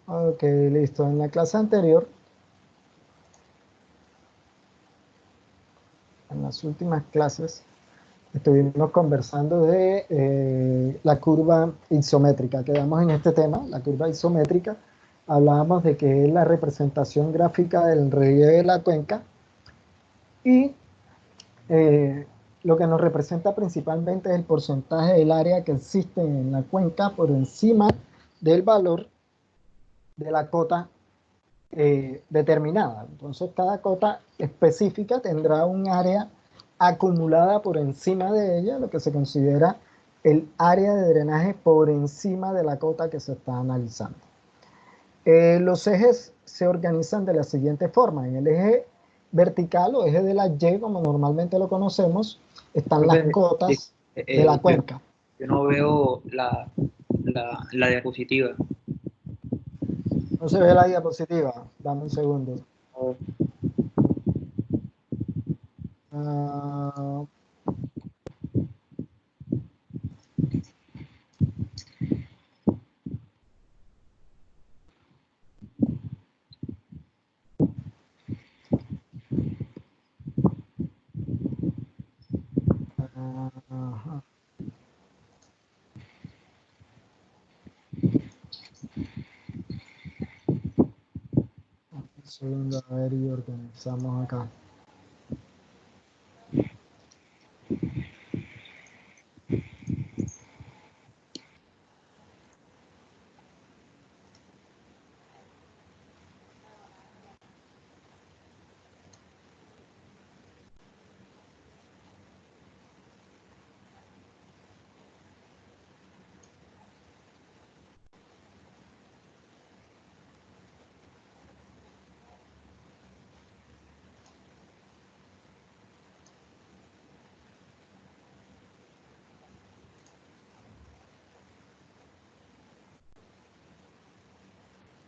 Ok, listo. En la clase anterior, en las últimas clases, estuvimos conversando de la curva isométrica. Quedamos en este tema, la curva isométrica. Hablábamos de que es la representación gráfica del relieve de la cuenca y eh, lo que nos representa principalmente es el porcentaje del área que existe en la cuenca por encima del valor de la cota determinada. Entonces, cada cota específica tendrá un área acumulada por encima de ella, lo que se considera el área de drenaje por encima de la cota que se está analizando. Los ejes se organizan de la siguiente forma. En el eje vertical o eje de la Y, como normalmente lo conocemos, están las Profe, cotas de la yo, cuenca. yo no veo la diapositiva. No se ve la diapositiva. Dame un segundo. Ah, ajá. Un segundo, a ver, y organizamos acá.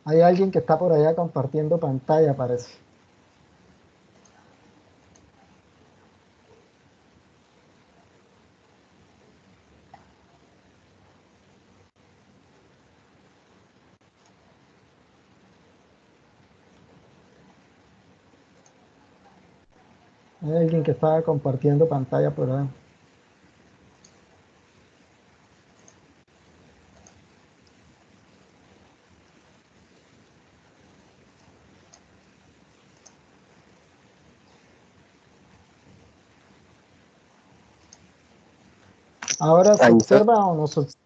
Hay alguien que está por allá compartiendo pantalla, parece. Hay alguien que estaba compartiendo pantalla por ahí. Ahora se Ahí está. observa o no se observa.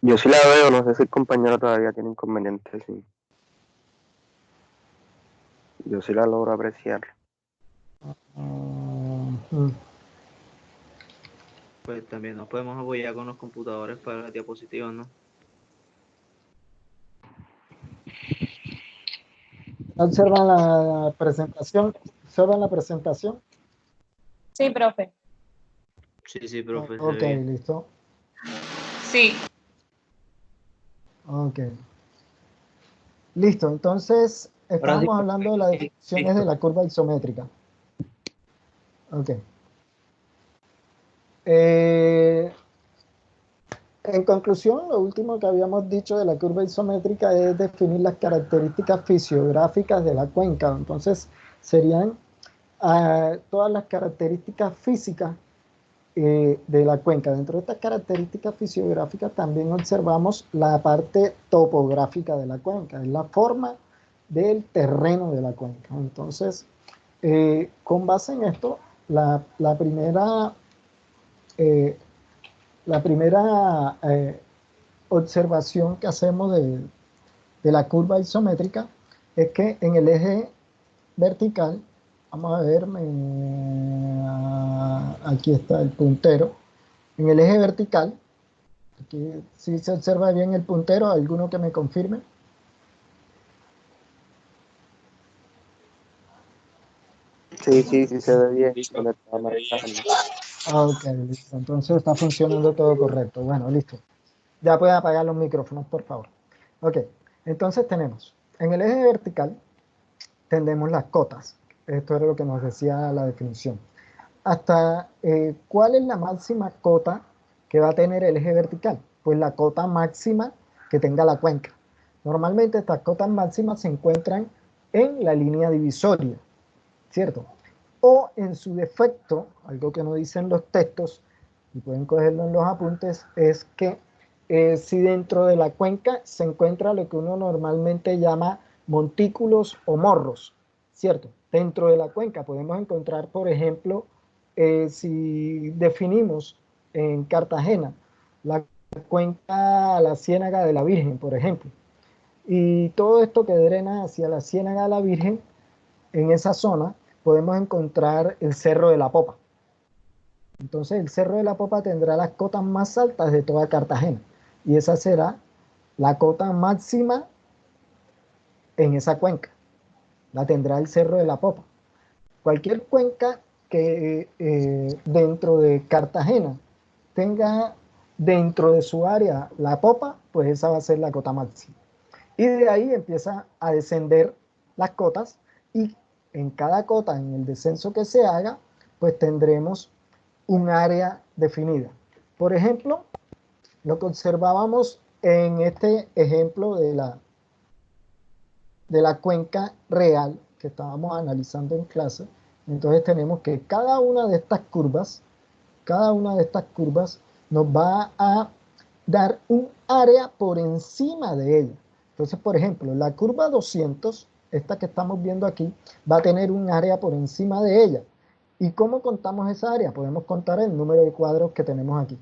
Yo sí la veo, no sé si el compañero todavía tiene inconvenientes. Sí. Yo sí la logro apreciar. Ujú. Pues también nos podemos apoyar con los computadores para las diapositivas, ¿no? Observan la presentación. Observan la presentación. Sí, profe. Sí, profe, se Ok, ve bien. listo. Sí. Ok. Listo. Entonces, Ahora sí, estábamos hablando de las definiciones de listo. la curva isométrica. Ok. Eh, En conclusión, lo último que habíamos dicho de la curva isométrica es definir las características fisiográficas de la cuenca. Entonces, serían todas las características físicas de la cuenca. Dentro de estas características fisiográficas también observamos la parte topográfica de la cuenca, es la forma del terreno de la cuenca. Entonces, con base en esto, la primera, eh, la primera observación que hacemos de la curva isométrica es que en el eje vertical, vamos a ver, aquí está el puntero, en el eje vertical, aquí si se observa bien el puntero, ¿alguno que me confirme? Sí, se ve bien. Donde estaba marcando. Ok, listo, entonces está funcionando todo correcto. Bueno, listo. Ya pueden apagar los micrófonos, por favor. Ok, entonces tenemos, en el eje vertical, tenemos las cotas. Esto era lo que nos decía la definición. Hasta cuál es la máxima cota que va a tener el eje vertical. Pues la cota máxima que tenga la cuenca. Normalmente estas cotas máximas se encuentran en la línea divisoria, ¿cierto? O en su defecto, algo que no dicen los textos, y pueden cogerlo en los apuntes, es que si dentro de la cuenca se encuentra lo que uno normalmente llama montículos o morros, ¿cierto? Dentro de la cuenca podemos encontrar, por ejemplo, si definimos en Cartagena la cuenca, la Ciénaga de la Virgen, por ejemplo, y todo esto que drena hacia la Ciénaga de la Virgen, en esa zona podemos encontrar el Cerro de la Popa. Entonces el Cerro de la Popa tendrá las cotas más altas de toda Cartagena y esa será la cota máxima en esa cuenca. La tendrá el Cerro de la Popa. Cualquier cuenca que dentro de Cartagena tenga dentro de su área la popa, pues esa va a ser la cota máxima. Y de ahí empieza a descender las cotas y en cada cota, en el descenso que se haga, pues tendremos un área definida. Por ejemplo, lo que observábamos en este ejemplo de la cuenca real que estábamos analizando en clase. Entonces tenemos que cada una de estas curvas nos va a dar un área por encima de ella. Entonces, por ejemplo, la curva 200, esta que estamos viendo aquí, va a tener un área por encima de ella. ¿Y cómo contamos esa área? Podemos contar el número de cuadros que tenemos aquí.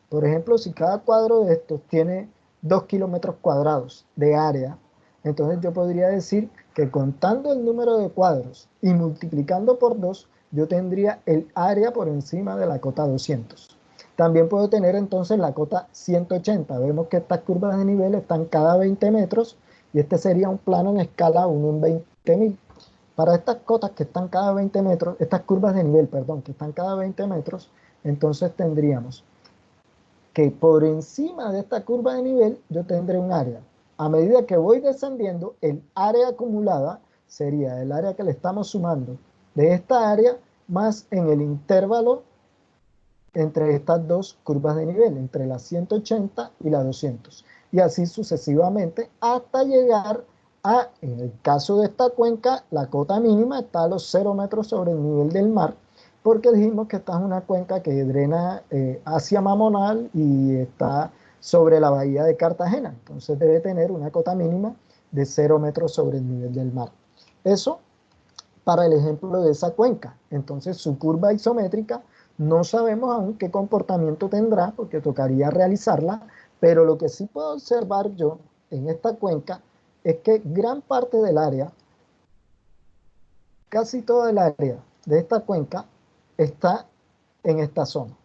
Por ejemplo, si cada cuadro de estos tiene 2 kilómetros cuadrados de área, entonces yo podría decir que contando el número de cuadros y multiplicando por 2, yo tendría el área por encima de la cota 200. También puedo tener entonces la cota 180. Vemos que estas curvas de nivel están cada 20 metros y este sería un plano en escala 1 en 20.000. Para estas cotas que están cada 20 metros, estas curvas de nivel, perdón, que están cada 20 metros, entonces tendríamos que por encima de esta curva de nivel yo tendré un área. A medida que voy descendiendo, el área acumulada sería el área que le estamos sumando de esta área más en el intervalo entre estas dos curvas de nivel, entre la 180 y la 200. Y así sucesivamente hasta llegar a, en el caso de esta cuenca, la cota mínima está a los 0 metros sobre el nivel del mar, porque dijimos que esta es una cuenca que drena hacia Mamonal y está sobre la bahía de Cartagena. Entonces debe tener una cota mínima de 0 metros sobre el nivel del mar. Eso para el ejemplo de esa cuenca. Entonces su curva isométrica no sabemos aún qué comportamiento tendrá porque tocaría realizarla, pero lo que sí puedo observar yo en esta cuenca es que gran parte del área, casi toda el área de esta cuenca está en esta zona.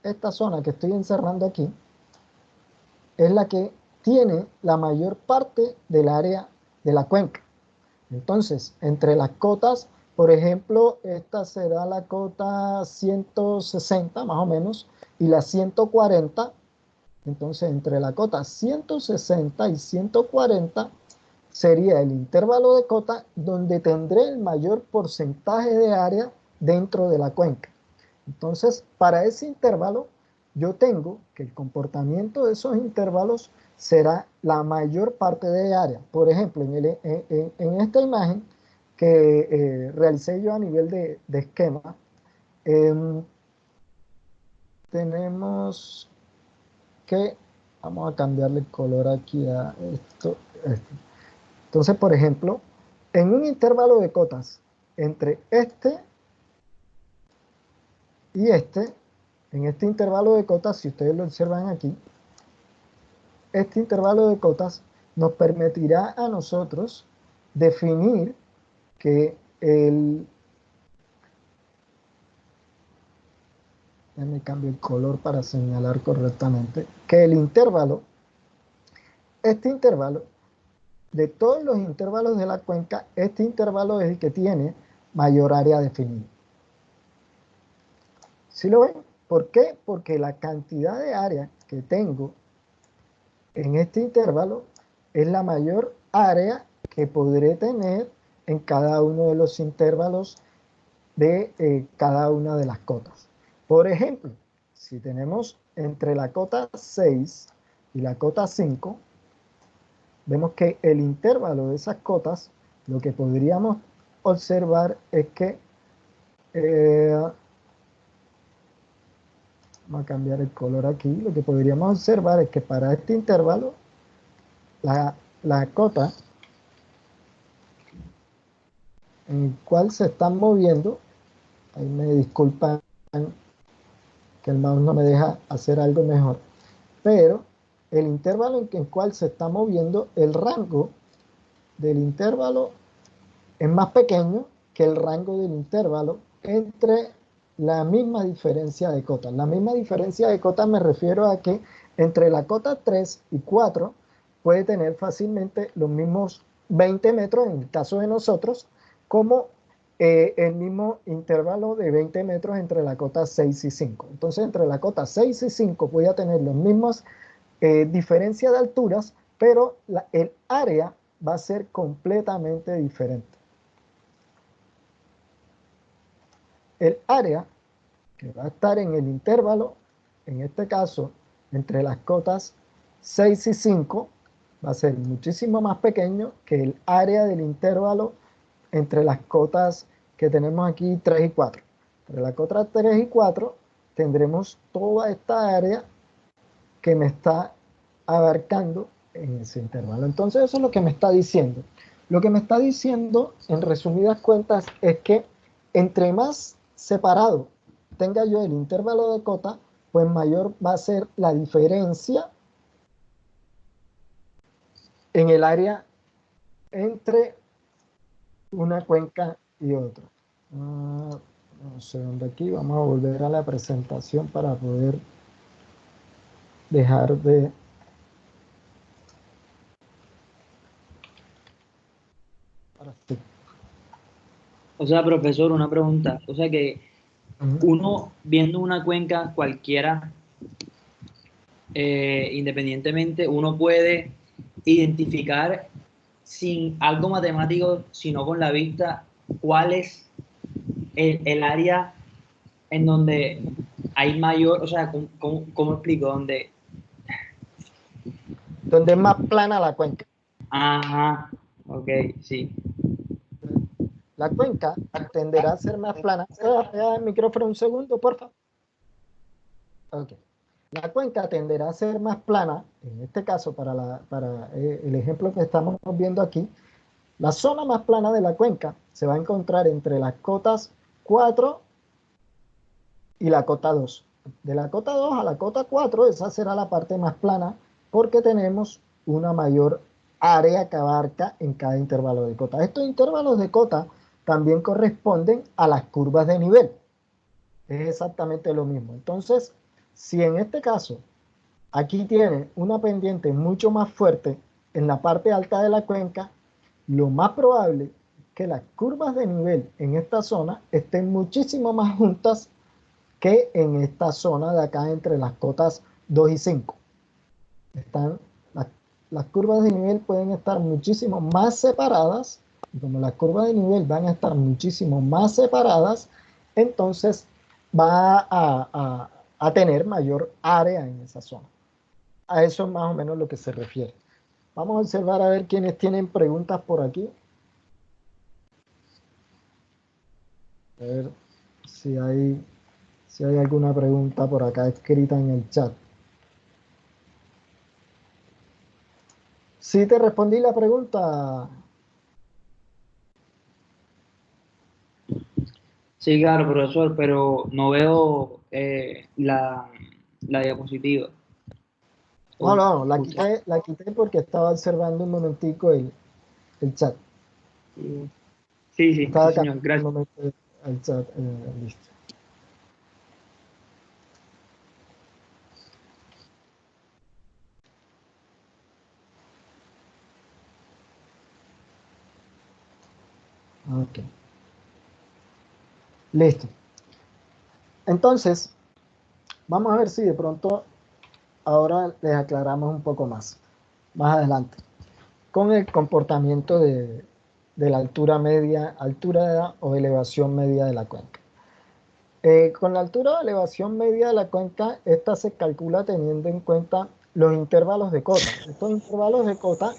Esta zona que estoy encerrando aquí es la que tiene la mayor parte del área de la cuenca. Entonces, entre las cotas, por ejemplo, esta será la cota 160 más o menos y la 140. Entonces, entre la cota 160 y 140 sería el intervalo de cota donde tendré el mayor porcentaje de área dentro de la cuenca. Entonces, para ese intervalo, yo tengo que el comportamiento de esos intervalos será la mayor parte de área. Por ejemplo, en esta imagen que realicé yo a nivel de esquema, tenemos que, vamos a cambiarle el color aquí a esto. Entonces, por ejemplo, en un intervalo de cotas entre este y este, en este intervalo de cotas, si ustedes lo observan aquí, este intervalo de cotas nos permitirá a nosotros definir que déjame cambiar el color para señalar correctamente, que el intervalo, este intervalo, de todos los intervalos de la cuenca, este intervalo es el que tiene mayor área definida. ¿Sí lo ven? ¿Por qué? Porque la cantidad de área que tengo en este intervalo es la mayor área que podré tener en cada uno de los intervalos de cada una de las cotas. Por ejemplo, si tenemos entre la cota 6 y la cota 5, vemos que el intervalo de esas cotas, lo que podríamos observar es que, vamos a cambiar el color aquí, lo que podríamos observar es que para este intervalo, la cota en el cual se están moviendo, ahí me disculpan que el mouse no me deja hacer algo mejor, pero el intervalo en el cual se está moviendo, el rango del intervalo es más pequeño que el rango del intervalo entre la misma diferencia de cotas. La misma diferencia de cotas me refiero a que entre la cota 3 y 4 puede tener fácilmente los mismos 20 metros en el caso de nosotros, como el mismo intervalo de 20 metros entre la cota 6 y 5. Entonces, entre la cota 6 y 5 voy a tener los mismos diferencia de alturas, pero el área va a ser completamente diferente. El área que va a estar en el intervalo, en este caso, entre las cotas 6 y 5, va a ser muchísimo más pequeño que el área del intervalo entre las cotas que tenemos aquí 3 y 4. Entre la cota 3 y 4 tendremos toda esta área que me está abarcando en ese intervalo. Entonces eso es lo que me está diciendo. Lo que me está diciendo, en resumidas cuentas, es que entre más separado tenga yo el intervalo de cota, pues mayor va a ser la diferencia en el área entre una cuenca y otra. No sé dónde aquí, vamos a volver a la presentación para poder dejar de... Ahora sí. O sea, profesor, una pregunta. O sea que uno viendo una cuenca cualquiera, independientemente, uno puede identificar sin algo matemático, sino con la vista, cuál es el área en donde hay mayor, o sea, ¿cómo explico? Donde es más plana la cuenca. Ajá, ok, sí. La cuenca tenderá a ser más plana. Pega el micrófono un segundo, por favor. Ok. La cuenca tenderá a ser más plana, en este caso para el ejemplo que estamos viendo aquí, la zona más plana de la cuenca se va a encontrar entre las cotas 4 y la cota 2. De la cota 2 a la cota 4, esa será la parte más plana porque tenemos una mayor área que abarca en cada intervalo de cota. Estos intervalos de cota también corresponden a las curvas de nivel. Es exactamente lo mismo. Entonces, si en este caso aquí tiene una pendiente mucho más fuerte en la parte alta de la cuenca, lo más probable es que las curvas de nivel en esta zona estén muchísimo más juntas que en esta zona de acá entre las cotas 2 y 5. Las curvas de nivel pueden estar muchísimo más separadas, y como las curvas de nivel van a estar muchísimo más separadas, entonces va a tener mayor área en esa zona. A eso es más o menos lo que se refiere. Vamos a observar a ver quiénes tienen preguntas por aquí. A ver si hay alguna pregunta por acá escrita en el chat. Sí te respondí la pregunta. Sí, claro, profesor, pero no veo la diapositiva. No, la quité porque estaba observando un momentico el chat. Sí, sí, Estaba sí, acá señor, un gracias. momento el chat. Listo. Ok. Listo. Entonces, vamos a ver si de pronto ahora les aclaramos un poco más adelante, con el comportamiento de la altura media, altura o elevación media de la cuenca. Con la altura o elevación media de la cuenca, esta se calcula teniendo en cuenta los intervalos de cota. Estos intervalos de cota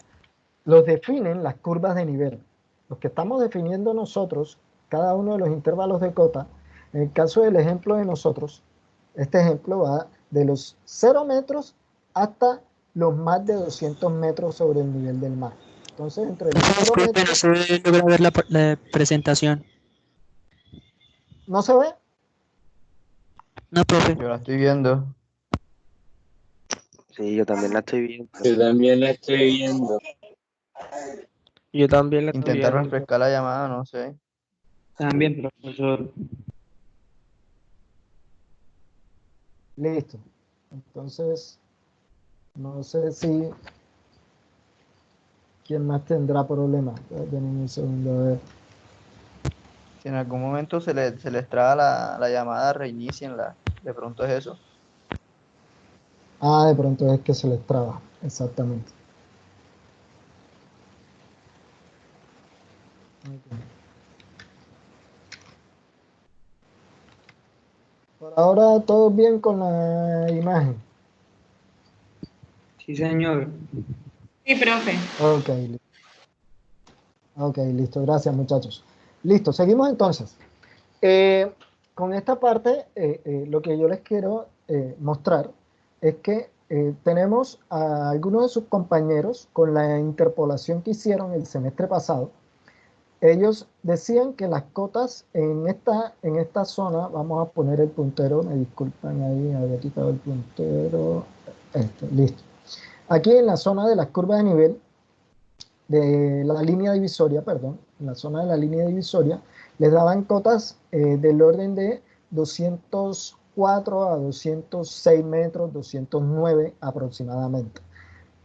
los definen las curvas de nivel. Los que estamos definiendo nosotros, cada uno de los intervalos de cota, en el caso del ejemplo de nosotros, este ejemplo va de los 0 metros hasta los más de 200 metros sobre el nivel del mar. Entonces, entre los 0 Disculpe, no metros, se logra ver la presentación. ¿no se ve? No, profe. Yo la estoy viendo. Sí, yo también la estoy viendo. Yo también la estoy viendo. Yo también la estoy Intenta viendo. refrescar la llamada, no sé. También, profesor. Listo. Entonces, no sé si quién más tendrá problemas. Denme un segundo a ver. Si en algún momento se les traba la llamada, reinícienla. De pronto es eso. Ah, de pronto es que se les traba. Exactamente. Ok. Por ahora todo bien con la imagen. Sí, señor. Sí, profe. Ok, ok, listo. Gracias, muchachos. Listo, seguimos entonces. Con esta parte, lo que yo les quiero mostrar es que tenemos a algunos de sus compañeros con la interpolación que hicieron el semestre pasado. Ellos decían que las cotas en esta zona, vamos a poner el puntero, me disculpan ahí, había quitado el puntero, listo. Aquí en la zona de las curvas de nivel, de la línea divisoria, perdón, en la zona de la línea divisoria, les daban cotas del orden de 204 a 206 metros, 209 aproximadamente.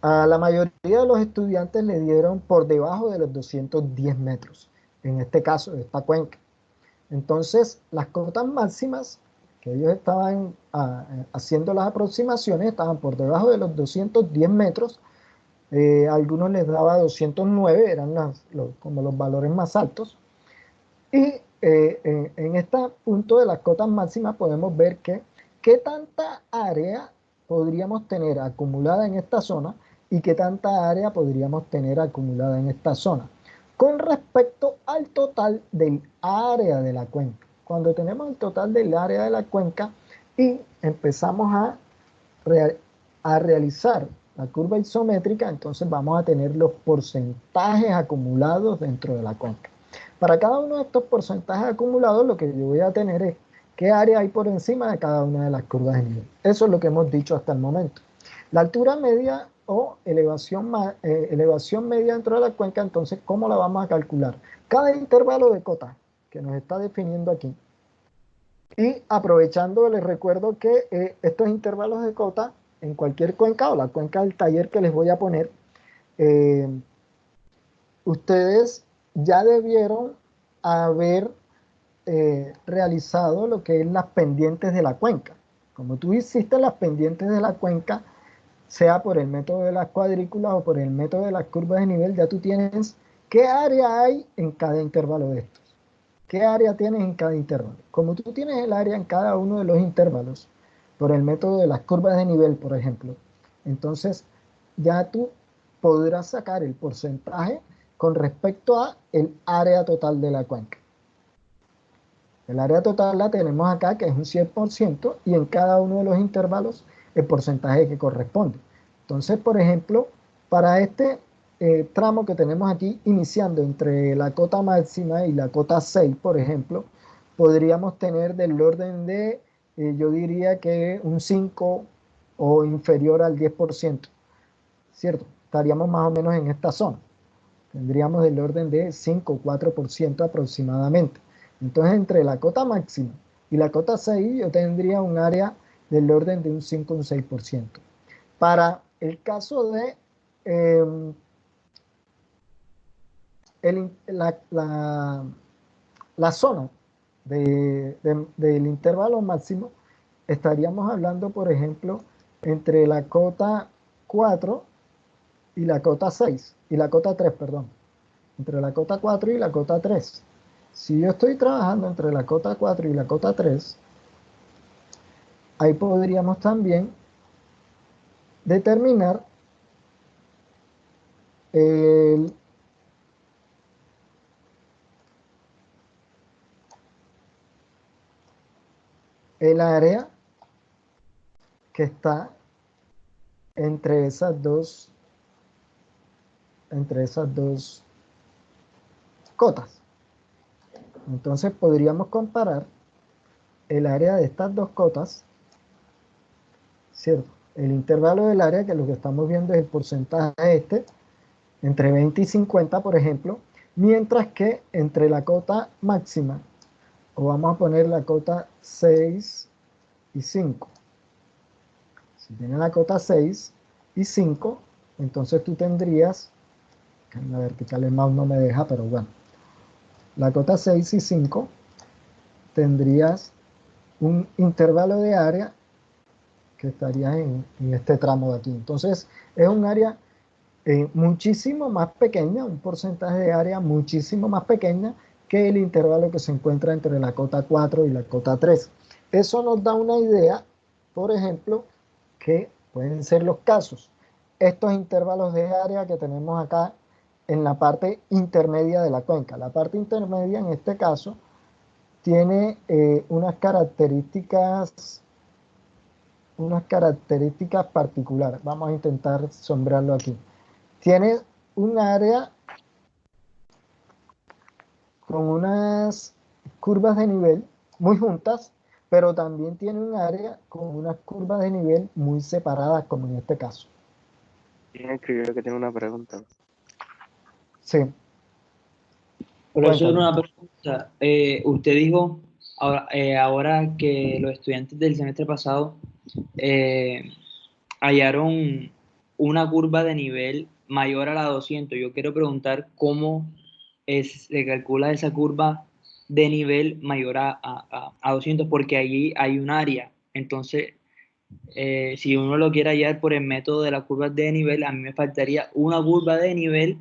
A la mayoría de los estudiantes le dieron por debajo de los 210 metros, en este caso, de esta cuenca. Entonces, las cotas máximas que ellos estaban haciendo las aproximaciones estaban por debajo de los 210 metros. Algunos les daba 209, eran como los valores más altos. Y en este punto de las cotas máximas podemos ver qué tanta área podríamos tener acumulada en esta zona y qué tanta área podríamos tener acumulada en esta zona con respecto al total del área de la cuenca. Cuando tenemos el total del área de la cuenca y empezamos a realizar la curva isométrica, entonces vamos a tener los porcentajes acumulados dentro de la cuenca. Para cada uno de estos porcentajes acumulados, lo que yo voy a tener es qué área hay por encima de cada una de las curvas de nivel. Eso es lo que hemos dicho hasta el momento. La altura media o elevación media dentro de la cuenca, entonces, ¿cómo la vamos a calcular? Cada intervalo de cota que nos está definiendo aquí. Y aprovechando, les recuerdo que estos intervalos de cota en cualquier cuenca o la cuenca del taller que les voy a poner, ustedes ya debieron haber realizado lo que es las pendientes de la cuenca. Como tú hiciste las pendientes de la cuenca, sea por el método de las cuadrículas o por el método de las curvas de nivel, ya tú tienes qué área hay en cada intervalo de estos. ¿Qué área tienes en cada intervalo? Como tú tienes el área en cada uno de los intervalos, por el método de las curvas de nivel, por ejemplo, entonces ya tú podrás sacar el porcentaje con respecto a el área total de la cuenca. El área total la tenemos acá, que es un 100%, y en cada uno de los intervalos el porcentaje que corresponde. Entonces, por ejemplo, para este tramo que tenemos aquí, iniciando entre la cota máxima y la cota 6, por ejemplo, podríamos tener del orden de, yo diría que un 5 o inferior al 10%, ¿cierto? Estaríamos más o menos en esta zona. Tendríamos del orden de 5 o 4% aproximadamente. Entonces, entre la cota máxima y la cota 6, yo tendría un área del orden de un 5 o un 6%. Para el caso de la zona del intervalo máximo, estaríamos hablando, por ejemplo, entre la cota 4 y la cota 6, y la cota 3, perdón. Entre la cota 4 y la cota 3. Si yo estoy trabajando entre la cota 4 y la cota 3, ahí podríamos también determinar el área que está entre esas dos cotas. Entonces podríamos comparar el área de estas dos cotas, ¿cierto? El intervalo del área, que lo que estamos viendo es el porcentaje entre 20 y 50, por ejemplo, mientras que entre la cota máxima, o vamos a poner la cota 6 y 5. Si tienes la cota 6 y 5, entonces tú tendrías, en la vertical el mouse no me deja, pero bueno, la cota 6 y 5 tendrías un intervalo de área que estaría en este tramo de aquí. Entonces es un área muchísimo más pequeña, un porcentaje de área muchísimo más pequeña que el intervalo que se encuentra entre la cota 4 y la cota 3. Eso nos da una idea, por ejemplo, que pueden ser los casos. Estos intervalos de área que tenemos acá en la parte intermedia de la cuenca. La parte intermedia, en este caso, tiene unas características particulares. Vamos a intentar sombrearlo aquí. Tiene un área con unas curvas de nivel muy juntas, pero también tiene un área con unas curvas de nivel muy separadas, como en este caso. Tiene escribir que tiene una pregunta. Sí. Profesor, Cuéntame. una pregunta. Usted dijo ahora que los estudiantes del semestre pasado hallaron una curva de nivel mayor a la 200. Yo quiero preguntar cómo se calcula esa curva de nivel mayor a 200, porque allí hay un área. Entonces, si uno lo quiere hallar por el método de las curvas de nivel, a mí me faltaría una curva de nivel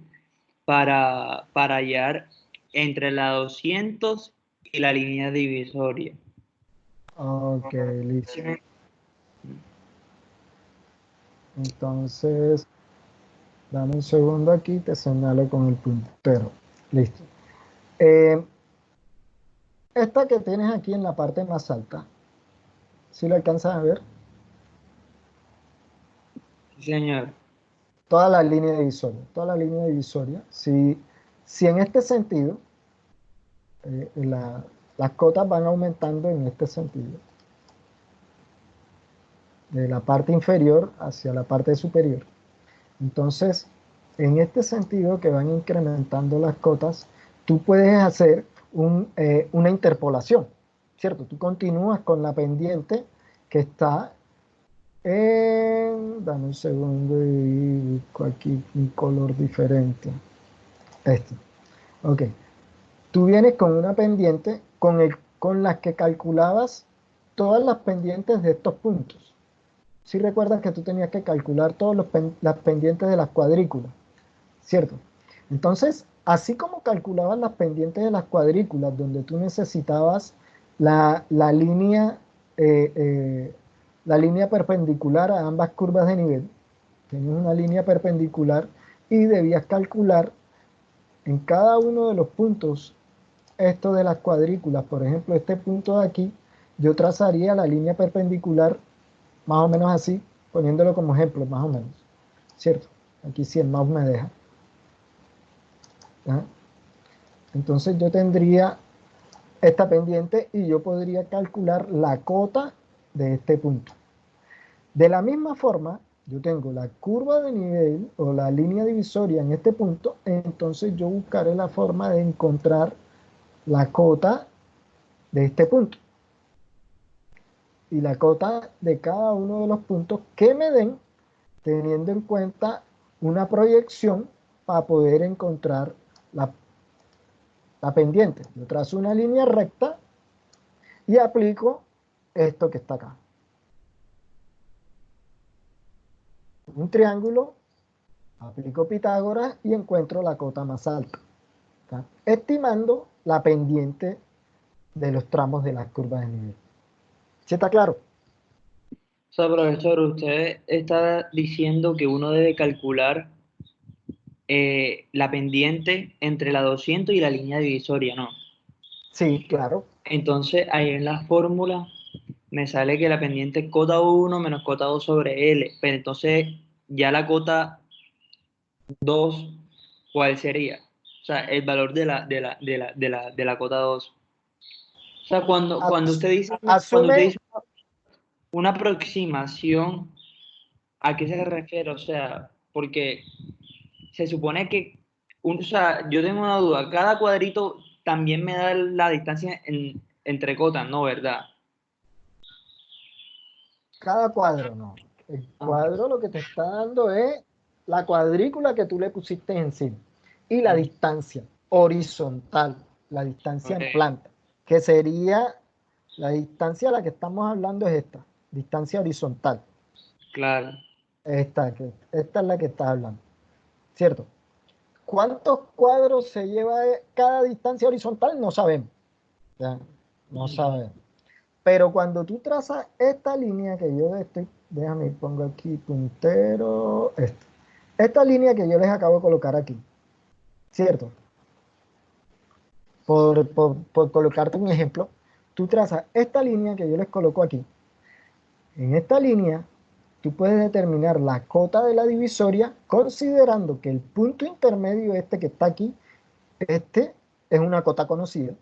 para hallar entre la 200 y la línea divisoria. Ok, listo. Entonces, dame un segundo aquí, te señalo con el puntero. Listo. Esta que tienes aquí en la parte más alta, ¿sí lo alcanzas a ver? Sí, señor. Toda la línea divisoria. Si en este sentido, las cotas van aumentando en este sentido, de la parte inferior hacia la parte superior. Entonces, en este sentido que van incrementando las cotas, tú puedes hacer una interpolación, ¿cierto? Tú continúas con la pendiente que está dame un segundo y busco aquí un color diferente. Este. Ok. Tú vienes con una pendiente con las que calculabas todas las pendientes de estos puntos. Si recuerdas que tú tenías que calcular todas las pendientes de las cuadrículas, ¿cierto? Entonces, así como calculabas las pendientes de las cuadrículas, donde tú necesitabas la línea, eh, eh, la línea perpendicular a ambas curvas de nivel, tenías una línea perpendicular y debías calcular en cada uno de los puntos esto de las cuadrículas. Por ejemplo, este punto de aquí, yo trazaría la línea perpendicular más o menos así, poniéndolo como ejemplo, más o menos, ¿cierto? Aquí sí el mouse me deja. ¿Ya? Entonces yo tendría esta pendiente y yo podría calcular la cota de este punto. De la misma forma, yo tengo la curva de nivel o la línea divisoria en este punto, entonces yo buscaré la forma de encontrar la cota de este punto y la cota de cada uno de los puntos que me den, teniendo en cuenta una proyección para poder encontrar la pendiente. Yo trazo una línea recta y aplico esto que está acá. Un triángulo, aplico Pitágoras y encuentro la cota más alta, ¿tá? Estimando la pendiente de los tramos de las curvas de nivel. ¿Sí está claro? O sea, profesor, usted está diciendo que uno debe calcular la pendiente entre la 200 y la línea divisoria, ¿no? Sí, claro. Entonces, ahí en la fórmula me sale que la pendiente es cota 1 menos cota 2 sobre L. Pero entonces, ya la cota 2, ¿cuál sería? O sea, el valor de la cota 2. O sea, cuando Asume, usted dice una aproximación, ¿a qué se refiere? O sea, porque se supone que, o sea, yo tengo una duda, cada cuadrito también me da la distancia entre cotas, ¿no? ¿Verdad? cada cuadro, no. El Ah, cuadro lo que te está dando es la cuadrícula que tú le pusiste encima y la ah, distancia horizontal, la distancia en ok, planta, que sería la distancia a la que estamos hablando es esta, distancia horizontal. claro. Esta es la que estás hablando, ¿cierto? ¿Cuántos cuadros se lleva cada distancia horizontal? No sabemos, ya, no sabemos. Pero cuando tú trazas esta línea que yo estoy, déjame pongo aquí puntero, esta línea que yo les acabo de colocar aquí, ¿cierto? Por colocarte un ejemplo, tú trazas esta línea que yo les coloco aquí. En esta línea, tú puedes determinar la cota de la divisoria considerando que el punto intermedio este que está aquí, este es una cota conocida.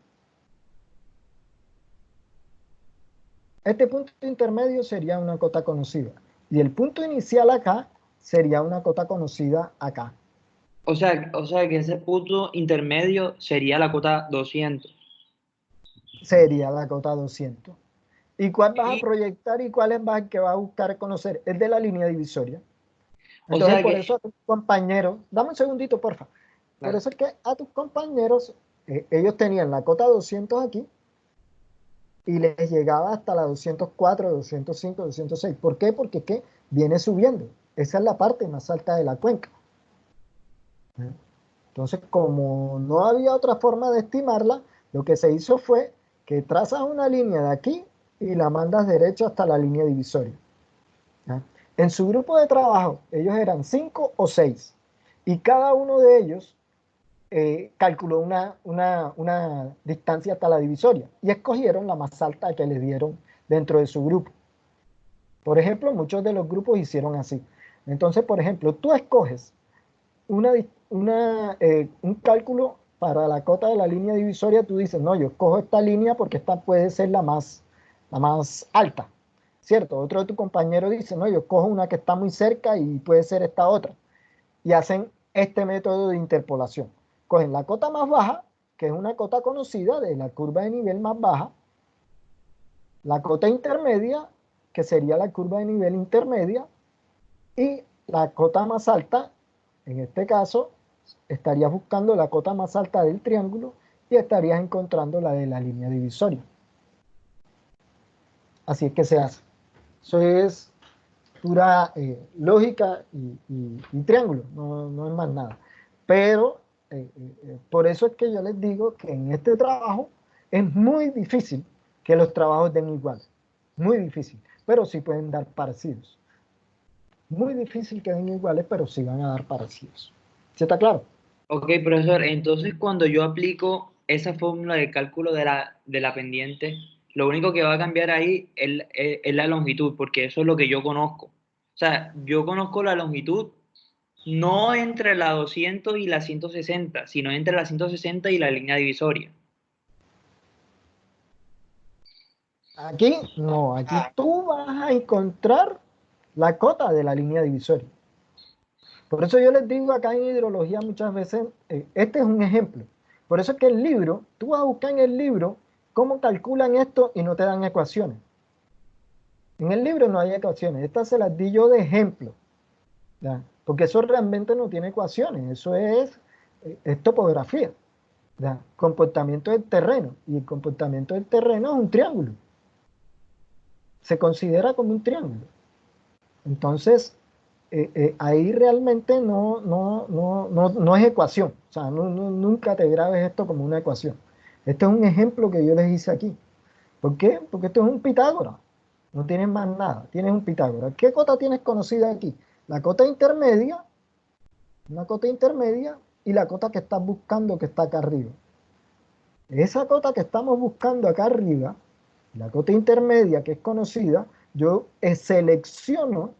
Este punto intermedio sería una cota conocida. Y el punto inicial acá sería una cota conocida acá. O sea que ese punto intermedio sería la cota 200. Sería la cota 200. ¿Y cuál vas a Y, proyectar y cuál es el que va a buscar conocer? El de la línea divisoria. o Entonces, sea por que, eso a tus compañeros, dame un segundito, porfa. Por claro. eso es que a tus compañeros, ellos tenían la cota 200 aquí y les llegaba hasta la 204, 205, 206. ¿Por qué? Porque es que viene subiendo. Esa es la parte más alta de la cuenca. Entonces, como no había otra forma de estimarla, lo que se hizo fue que trazas una línea de aquí y la mandas derecho hasta la línea divisoria. ¿Ya? En su grupo de trabajo, ellos eran 5 o 6 y cada uno de ellos calculó una distancia hasta la divisoria y escogieron la más alta que le dieron dentro de su grupo. Por ejemplo, muchos de los grupos hicieron así. Entonces, por ejemplo, tú escoges un cálculo para la cota de la línea divisoria, tú dices, no, yo escojo esta línea porque esta puede ser la más alta, ¿cierto? Otro de tus compañeros dice, no, yo escojo una que está muy cerca y puede ser esta otra. Y hacen este método de interpolación. Cogen la cota más baja, que es una cota conocida de la curva de nivel más baja, la cota intermedia, que sería la curva de nivel intermedia, y la cota más alta, en este caso, estarías buscando la cota más alta del triángulo y estarías encontrando la de la línea divisoria. Así es que se hace. Eso es pura lógica y triángulo, no es más nada. Pero por eso es que yo les digo que en este trabajo es muy difícil que los trabajos den igual. Muy difícil. Pero sí pueden dar parecidos. Muy difícil que den iguales, pero sí van a dar parecidos. ¿Sí está claro? Ok, profesor, entonces cuando yo aplico esa fórmula de cálculo de la pendiente, lo único que va a cambiar ahí es la longitud, porque eso es lo que yo conozco. O sea, yo conozco la longitud no entre la 200 y la 160, sino entre la 160 y la línea divisoria. Aquí no, aquí tú vas a encontrar la cota de la línea divisoria. Por eso yo les digo acá en hidrología muchas veces, este es un ejemplo. Por eso es que el libro, tú vas a buscar en el libro cómo calculan esto y no te dan ecuaciones. En el libro no hay ecuaciones, estas se las di yo de ejemplo, ¿ya? Porque eso realmente no tiene ecuaciones, eso es topografía, ¿ya? Comportamiento del terreno, y el comportamiento del terreno es un triángulo, se considera como un triángulo. Entonces, ahí realmente no es ecuación. O sea, nunca te grabes esto como una ecuación. Este es un ejemplo que yo les hice aquí. ¿Por qué? Porque esto es un Pitágoras. No tienes más nada, tienes un Pitágoras. ¿Qué cota tienes conocida aquí? La cota intermedia, una cota intermedia y la cota que estás buscando que está acá arriba. Esa cota que estamos buscando acá arriba, la cota intermedia que es conocida, yo selecciono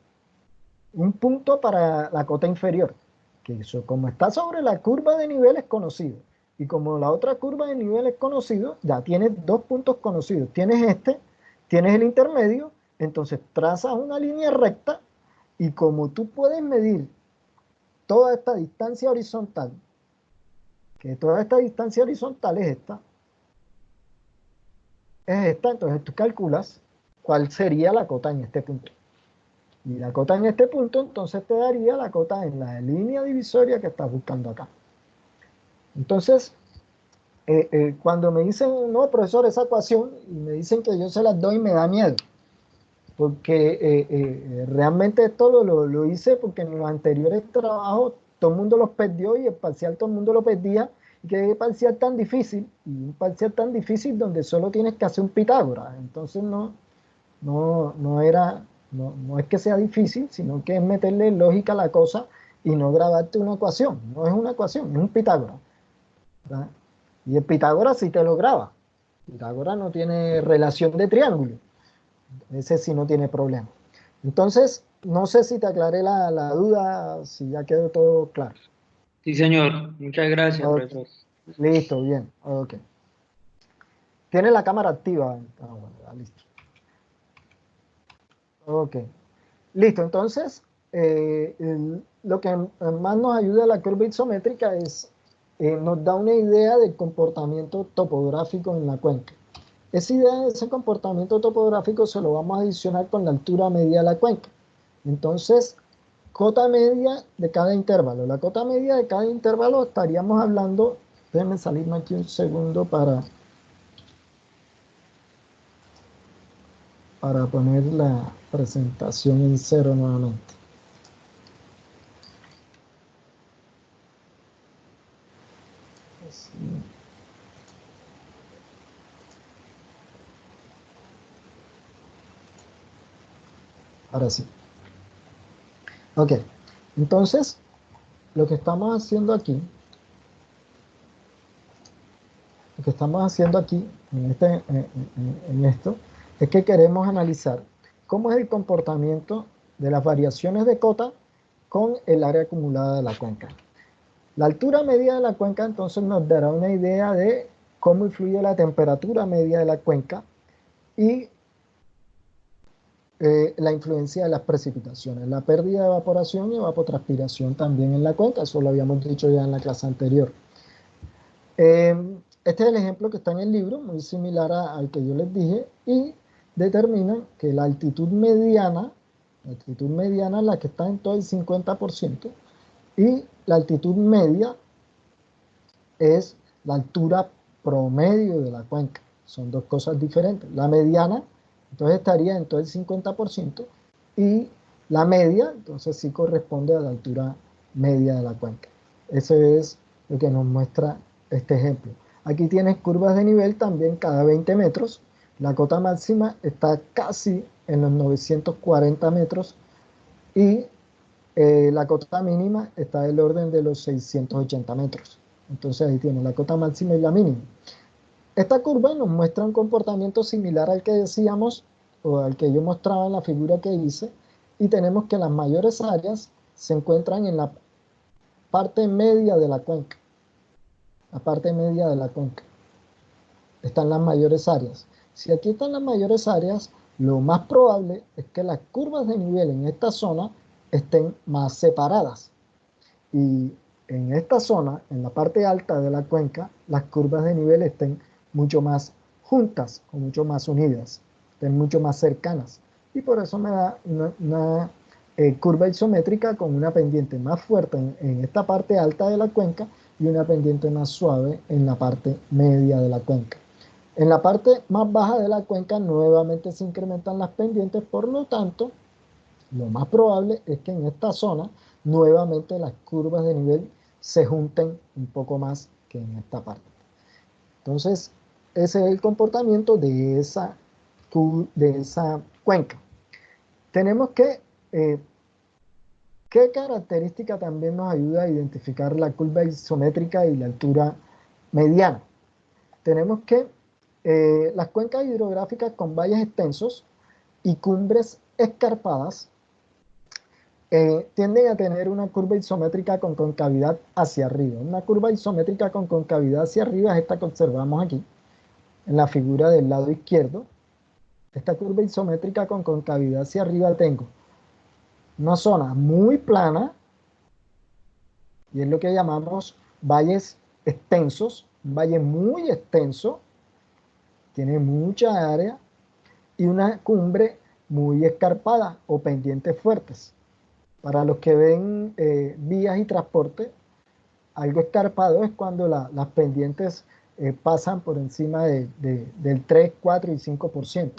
un punto para la cota inferior, que eso como está sobre la curva de nivel es conocido. Y como la otra curva de nivel es conocido, ya tienes dos puntos conocidos. Tienes este, tienes el intermedio, entonces trazas una línea recta y como tú puedes medir toda esta distancia horizontal, que toda esta distancia horizontal es esta, entonces tú calculas cuál sería la cota en este punto. Y la cota en este punto, entonces te daría la cota en la línea divisoria que estás buscando acá. Entonces, cuando me dicen, no, profesor, esa ecuación, y me dicen que yo se las doy, me da miedo. Porque realmente esto lo hice porque en los anteriores trabajos todo el mundo los perdió y el parcial todo el mundo lo perdía. Y qué parcial tan difícil, y un parcial tan difícil donde solo tienes que hacer un Pitágoras. Entonces no es que sea difícil, sino que es meterle lógica a la cosa y no grabarte una ecuación. No es una ecuación, es un Pitágoras, ¿verdad? Y el Pitágoras sí te lo graba. Pitágoras no tiene relación de triángulo. Ese sí no tiene problema. Entonces, no sé si te aclaré la duda, si ya quedó todo claro. Sí, señor. Muchas gracias, Ok, profesor. listo, bien. Ok. Tiene la cámara activa. Ah, bueno, ya, listo. Ok. Listo, entonces, lo que más nos ayuda a la curva isométrica es, nos da una idea del comportamiento topográfico en la cuenca. Esa idea, ese comportamiento topográfico se lo vamos a adicionar con la altura media de la cuenca. Entonces, cota media de cada intervalo. La cota media de cada intervalo estaríamos hablando, déjenme salirme aquí un segundo para poner la presentación en cero nuevamente. Ahora sí. Ok, entonces lo que estamos haciendo aquí, en esto, es que queremos analizar cómo es el comportamiento de las variaciones de cota con el área acumulada de la cuenca. La altura media de la cuenca entonces nos dará una idea de cómo influye la temperatura media de la cuenca y la influencia de las precipitaciones, la pérdida de evaporación y evapotranspiración también en la cuenca, eso lo habíamos dicho ya en la clase anterior. Este es el ejemplo que está en el libro, muy similar al que yo les dije, y determinan que la altitud mediana es la que está en todo el 50%, y la altitud media es la altura promedio de la cuenca. Son dos cosas diferentes. La mediana, entonces estaría en todo el 50%, y la media, entonces sí corresponde a la altura media de la cuenca. Eso es lo que nos muestra este ejemplo. Aquí tienes curvas de nivel también cada 20 metros. La cota máxima está casi en los 940 metros y la cota mínima está del orden de los 680 metros. Entonces ahí tiene la cota máxima y la mínima. Esta curva nos muestra un comportamiento similar al que decíamos o al que yo mostraba en la figura que hice, y tenemos que las mayores áreas se encuentran en la parte media de la cuenca. La parte media de la cuenca. Están las mayores áreas. Si aquí están las mayores áreas, lo más probable es que las curvas de nivel en esta zona estén más separadas. Y en esta zona, en la parte alta de la cuenca, las curvas de nivel estén mucho más juntas o mucho más unidas, estén mucho más cercanas. Y por eso me da una curva isométrica con una pendiente más fuerte en esta parte alta de la cuenca y una pendiente más suave en la parte media de la cuenca. En la parte más baja de la cuenca nuevamente se incrementan las pendientes, por lo tanto, lo más probable es que en esta zona nuevamente las curvas de nivel se junten un poco más que en esta parte. Entonces, ese es el comportamiento de esa cuenca. Tenemos que, ¿qué característica también nos ayuda a identificar la curva isométrica y la altura mediana? Tenemos que las cuencas hidrográficas con valles extensos y cumbres escarpadas tienden a tener una curva isométrica con concavidad hacia arriba. Una curva isométrica con concavidad hacia arriba es esta que observamos aquí, en la figura del lado izquierdo. Esta curva isométrica con concavidad hacia arriba tengo una zona muy plana, y es lo que llamamos valles extensos, un valle muy extenso, tiene mucha área, y una cumbre muy escarpada o pendientes fuertes. Para los que ven vías y transporte, algo escarpado es cuando las pendientes pasan por encima del 3, 4 y 5%.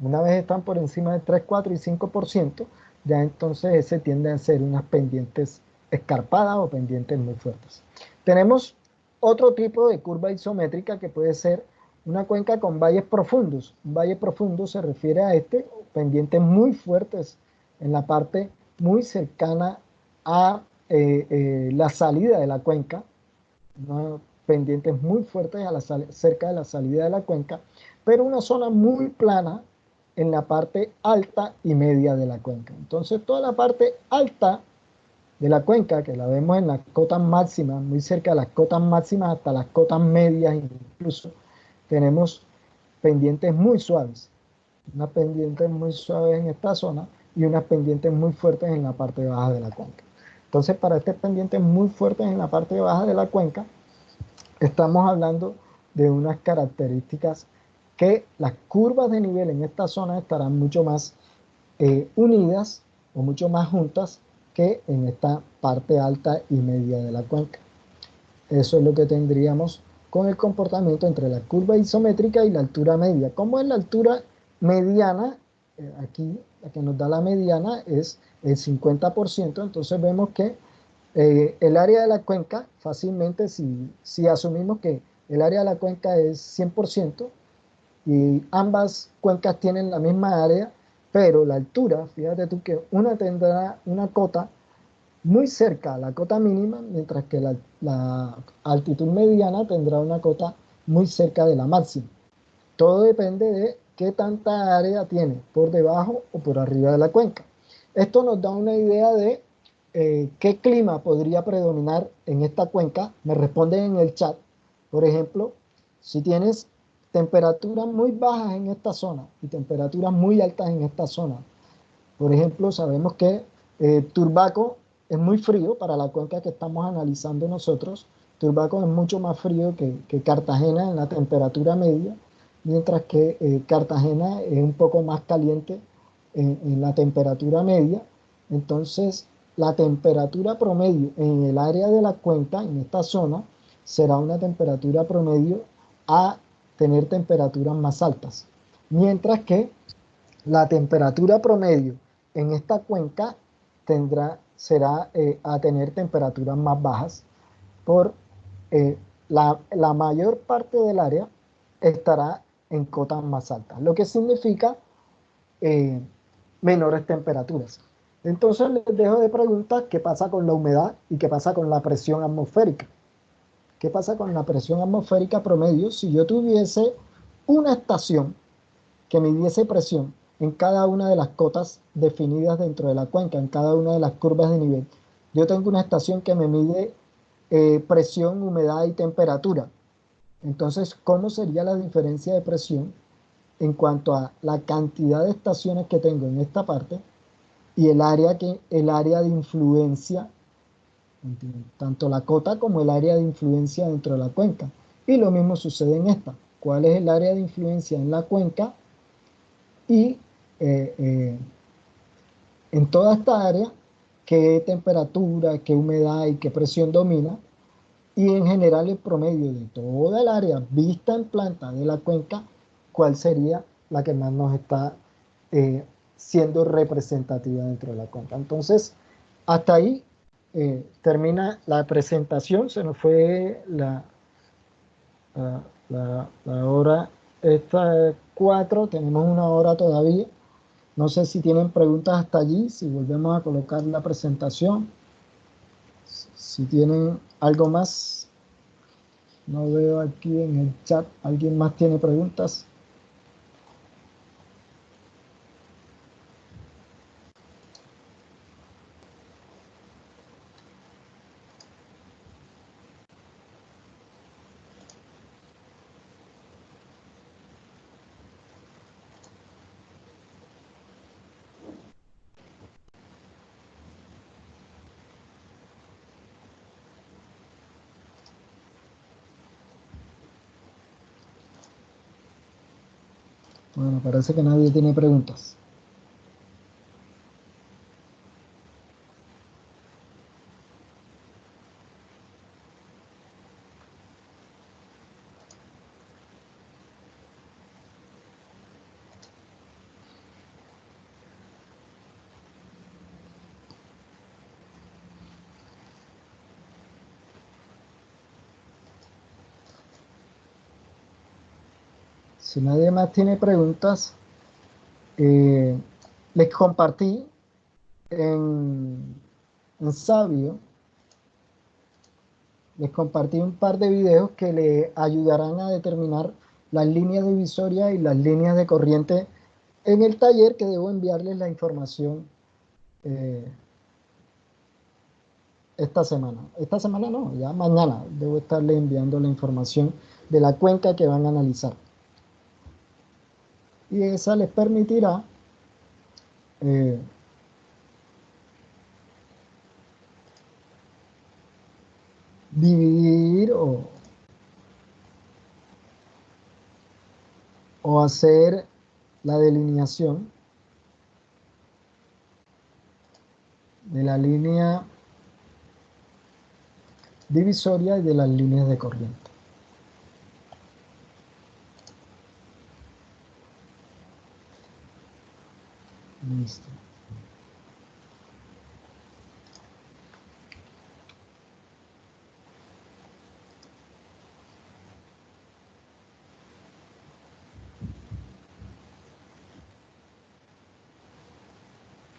Una vez están por encima del 3, 4 y 5%, ya entonces ese tiende a ser unas pendientes escarpadas o pendientes muy fuertes. Tenemos otro tipo de curva isométrica que puede ser una cuenca con valles profundos. Un valle profundo se refiere a pendientes muy fuertes en la parte muy cercana a la salida de la cuenca, unos pendientes muy fuertes cerca de la salida de la cuenca, pero una zona muy plana en la parte alta y media de la cuenca. Entonces toda la parte alta de la cuenca, que la vemos en las cotas máximas, muy cerca de las cotas máximas hasta las cotas medias incluso, tenemos pendientes muy suaves, unas pendientes muy suaves en esta zona y unas pendientes muy fuertes en la parte baja de la cuenca. Entonces, para estas pendientes muy fuertes en la parte baja de la cuenca, estamos hablando de unas características que las curvas de nivel en esta zona estarán mucho más unidas o mucho más juntas que en esta parte alta y media de la cuenca. Eso es lo que tendríamos con el comportamiento entre la curva isométrica y la altura media. ¿Cómo es la altura mediana? Aquí la que nos da la mediana es el 50%, entonces vemos que el área de la cuenca, fácilmente, si asumimos que el área de la cuenca es 100% y ambas cuencas tienen la misma área, pero la altura, fíjate tú que una tendrá una cota muy cerca a la cota mínima, mientras que la altitud mediana tendrá una cota muy cerca de la máxima. Todo depende de qué tanta área tiene, por debajo o por arriba de la cuenca. Esto nos da una idea de qué clima podría predominar en esta cuenca. Me responden en el chat. Por ejemplo, si tienes temperaturas muy bajas en esta zona y temperaturas muy altas en esta zona. Por ejemplo, sabemos que Turbaco es muy frío para la cuenca que estamos analizando nosotros. Turbaco es mucho más frío que Cartagena en la temperatura media, mientras que Cartagena es un poco más caliente en la temperatura media. Entonces, la temperatura promedio en el área de la cuenca, en esta zona, será una temperatura promedio a tener temperaturas más altas. Mientras que la temperatura promedio en esta cuenca será a tener temperaturas más bajas por la mayor parte del área estará en cotas más altas, lo que significa menores temperaturas. Entonces les dejo de preguntas qué pasa con la humedad y qué pasa con la presión atmosférica. ¿Qué pasa con la presión atmosférica promedio si yo tuviese una estación que midiese presión en cada una de las cotas definidas dentro de la cuenca, en cada una de las curvas de nivel? Yo tengo una estación que me mide presión, humedad y temperatura. Entonces, ¿cómo sería la diferencia de presión en cuanto a la cantidad de estaciones que tengo en esta parte y el área de influencia, tanto la cota como el área de influencia dentro de la cuenca? Y lo mismo sucede en esta. ¿Cuál es el área de influencia en la cuenca? Y en toda esta área, qué temperatura, qué humedad y qué presión domina, y en general el promedio de toda el área vista en planta de la cuenca, cuál sería la que más nos está siendo representativa dentro de la cuenca. Entonces, hasta ahí termina la presentación. Se nos fue la hora, esta es 4, tenemos una hora todavía. No sé si tienen preguntas hasta allí, si volvemos a colocar la presentación. Si tienen algo más, no veo aquí en el chat. ¿Alguien más tiene preguntas? Bueno, parece que nadie tiene preguntas. Si nadie más tiene preguntas, les compartí en Sabio, les compartí un par de videos que le ayudarán a determinar las líneas divisorias y las líneas de corriente en el taller, que debo enviarles la información esta semana. Esta semana no, ya mañana debo estarle enviando la información de la cuenca que van a analizar. Y esa les permitirá dividir o hacer la delineación de la línea divisoria y de las líneas de corriente. Listo.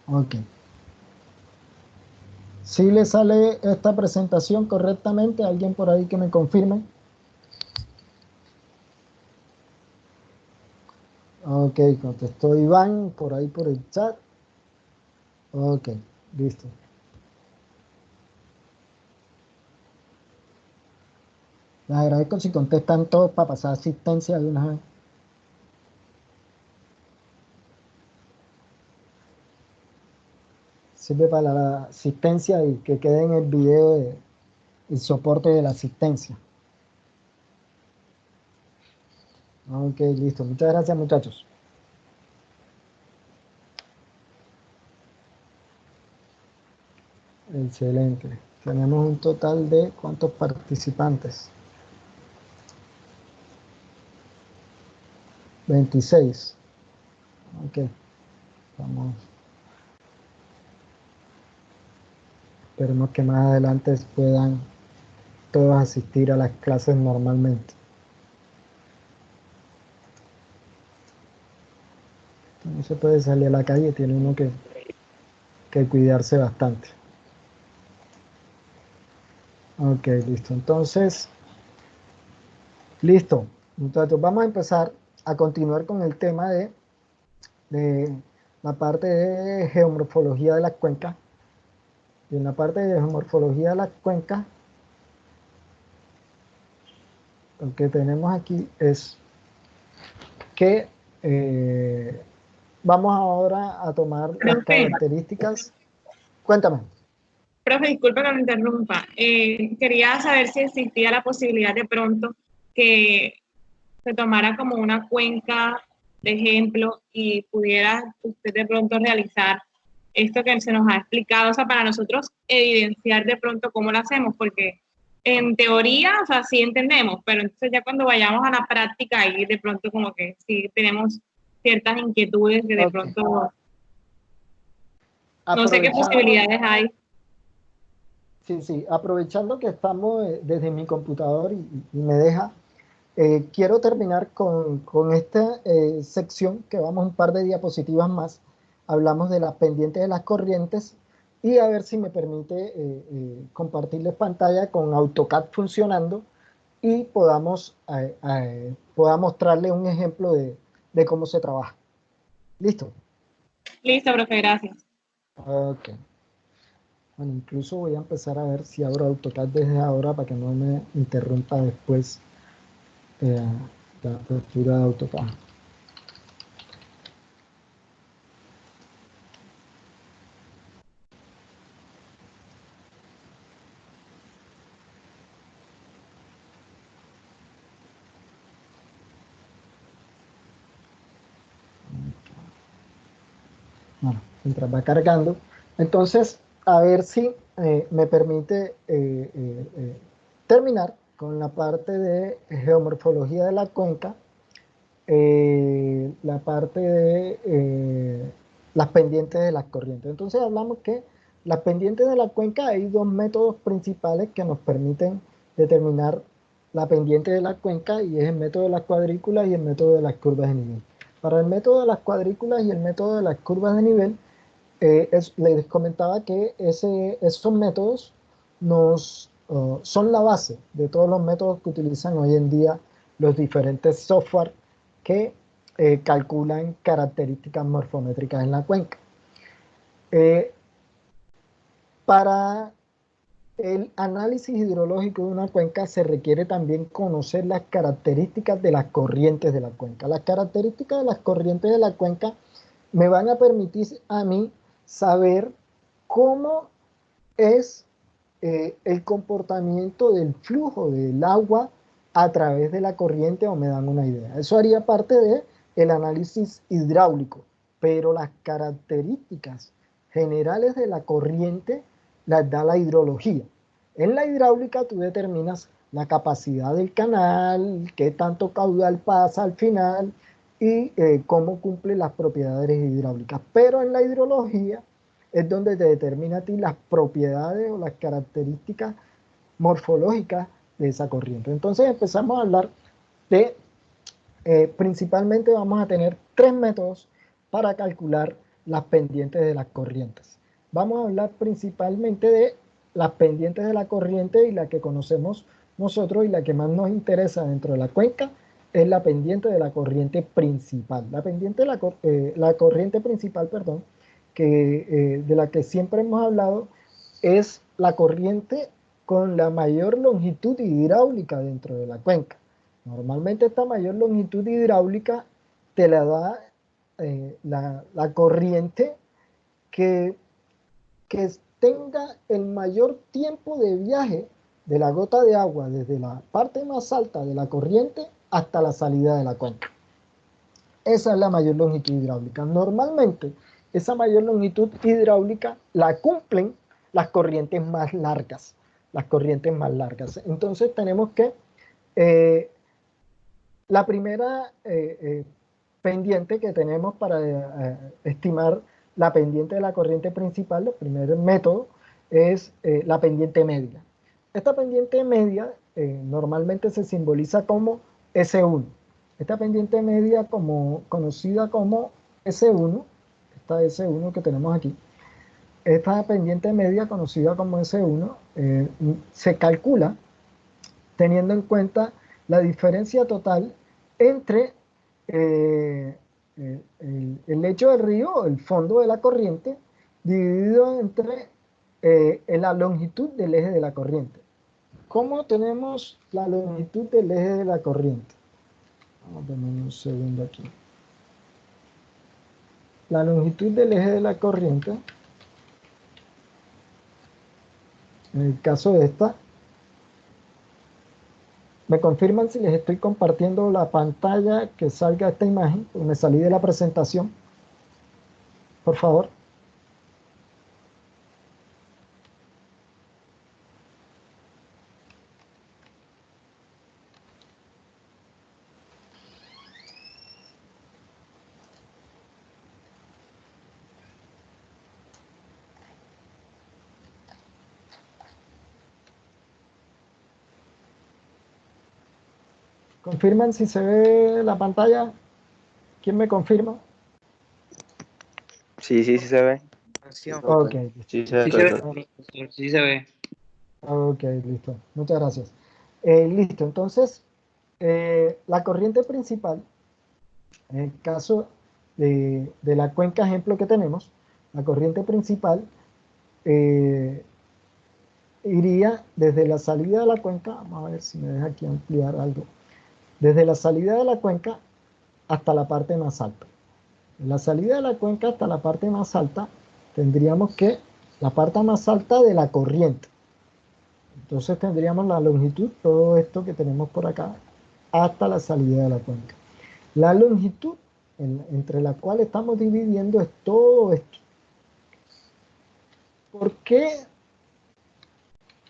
Ok. Si le sale esta presentación correctamente, alguien por ahí que me confirme. Ok, contestó Iván por ahí por el chat. Ok, listo. Les agradezco si contestan todos para pasar asistencia de una vez. Sirve para la asistencia y que quede en el video el soporte de la asistencia. Ok, listo. Muchas gracias, muchachos. Excelente. Tenemos un total de ¿cuántos participantes? 26. Ok. Vamos. Esperemos que más adelante puedan todos asistir a las clases normalmente. No se puede salir a la calle, tiene uno que cuidarse bastante. Ok, listo. Entonces, listo. Entonces, vamos a empezar a continuar con el tema de la parte de geomorfología de las cuencas. Y en la parte de geomorfología de las cuencas, lo que tenemos aquí es que vamos ahora a tomar las Profe. características. Cuéntame. Profe, disculpa que me interrumpa. Quería saber si existía la posibilidad de pronto que se tomara como una cuenca de ejemplo y pudiera usted de pronto realizar esto que se nos ha explicado, o sea, para nosotros evidenciar de pronto cómo lo hacemos, porque en teoría, o sea, sí entendemos, pero entonces ya cuando vayamos a la práctica ahí de pronto como que sí tenemos ciertas inquietudes que de pronto no sé qué posibilidades hay. Sí, aprovechando que estamos desde mi computador y me deja, quiero terminar con esta sección, que vamos un par de diapositivas más, hablamos de las pendientes de las corrientes, y a ver si me permite compartirles pantalla con AutoCAD funcionando y pueda mostrarle un ejemplo de cómo se trabaja. ¿Listo? Listo, profe, gracias. Ok. Bueno, incluso voy a empezar a ver si abro AutoCAD desde ahora para que no me interrumpa después la apertura de AutoCAD. Bueno, mientras va cargando. Entonces, a ver si me permite terminar con la parte de geomorfología de la cuenca, la parte de las pendientes de las corrientes. Entonces hablamos que las pendientes de la cuenca, hay dos métodos principales que nos permiten determinar la pendiente de la cuenca, y es el método de las cuadrículas y el método de las curvas de nivel. Para el método de las cuadrículas y el método de las curvas de nivel, les comentaba que esos métodos son la base de todos los métodos que utilizan hoy en día los diferentes software que calculan características morfométricas en la cuenca. Para el análisis hidrológico de una cuenca se requiere también conocer las características de las corrientes de la cuenca. Las características de las corrientes de la cuenca me van a permitir a mí saber cómo es el comportamiento del flujo del agua a través de la corriente, o me dan una idea. Eso haría parte del análisis hidráulico, pero las características generales de la corriente las da la hidrología. En la hidráulica tú determinas la capacidad del canal, qué tanto caudal pasa al final y cómo cumple las propiedades hidráulicas. Pero en la hidrología es donde te determina a ti las propiedades o las características morfológicas de esa corriente. Entonces empezamos a hablar de, principalmente vamos a tener tres métodos para calcular las pendientes de las corrientes. Vamos a hablar principalmente de las pendientes de la corriente, y la que conocemos nosotros y la que más nos interesa dentro de la cuenca es la pendiente de la corriente principal. La pendiente de la corriente principal, perdón, de la que siempre hemos hablado, es la corriente con la mayor longitud hidráulica dentro de la cuenca. Normalmente esta mayor longitud hidráulica te la da la corriente que tenga el mayor tiempo de viaje de la gota de agua desde la parte más alta de la corriente hasta la salida de la cuenca. Esa es la mayor longitud hidráulica. Normalmente esa mayor longitud hidráulica la cumplen las corrientes más largas. Las corrientes más largas. Entonces tenemos que la primera pendiente que tenemos para estimar la pendiente de la corriente principal, el primer método, es la pendiente media. Esta pendiente media normalmente se simboliza como S1. Esta pendiente media, conocida como S1, esta S1 que tenemos aquí, esta pendiente media conocida como S1 se calcula teniendo en cuenta la diferencia total entre el lecho del río, el fondo de la corriente, dividido entre la longitud del eje de la corriente. ¿Cómo tenemos la longitud del eje de la corriente? Vamos a poner un segundo aquí. La longitud del eje de la corriente, en el caso de esta, me confirman si les estoy compartiendo la pantalla, que salga esta imagen, porque me salí de la presentación, por favor. ¿Confirman si se ve la pantalla? ¿Quién me confirma? Sí, sí, sí se ve. Ok, Sí se ve, Sí se ve, profesor. sí se ve. ok, listo. Muchas gracias. Listo, entonces, la corriente principal, en el caso de la cuenca ejemplo que tenemos, la corriente principal eh, iría desde la salida de la cuenca, vamos a ver si me deja aquí ampliar algo, desde la salida de la cuenca hasta la parte más alta. En la salida de la cuenca hasta la parte más alta, tendríamos que la parte más alta de la corriente. Entonces tendríamos la longitud, todo esto que tenemos por acá, hasta la salida de la cuenca. La longitud entre la cual estamos dividiendo es todo esto. ¿Por qué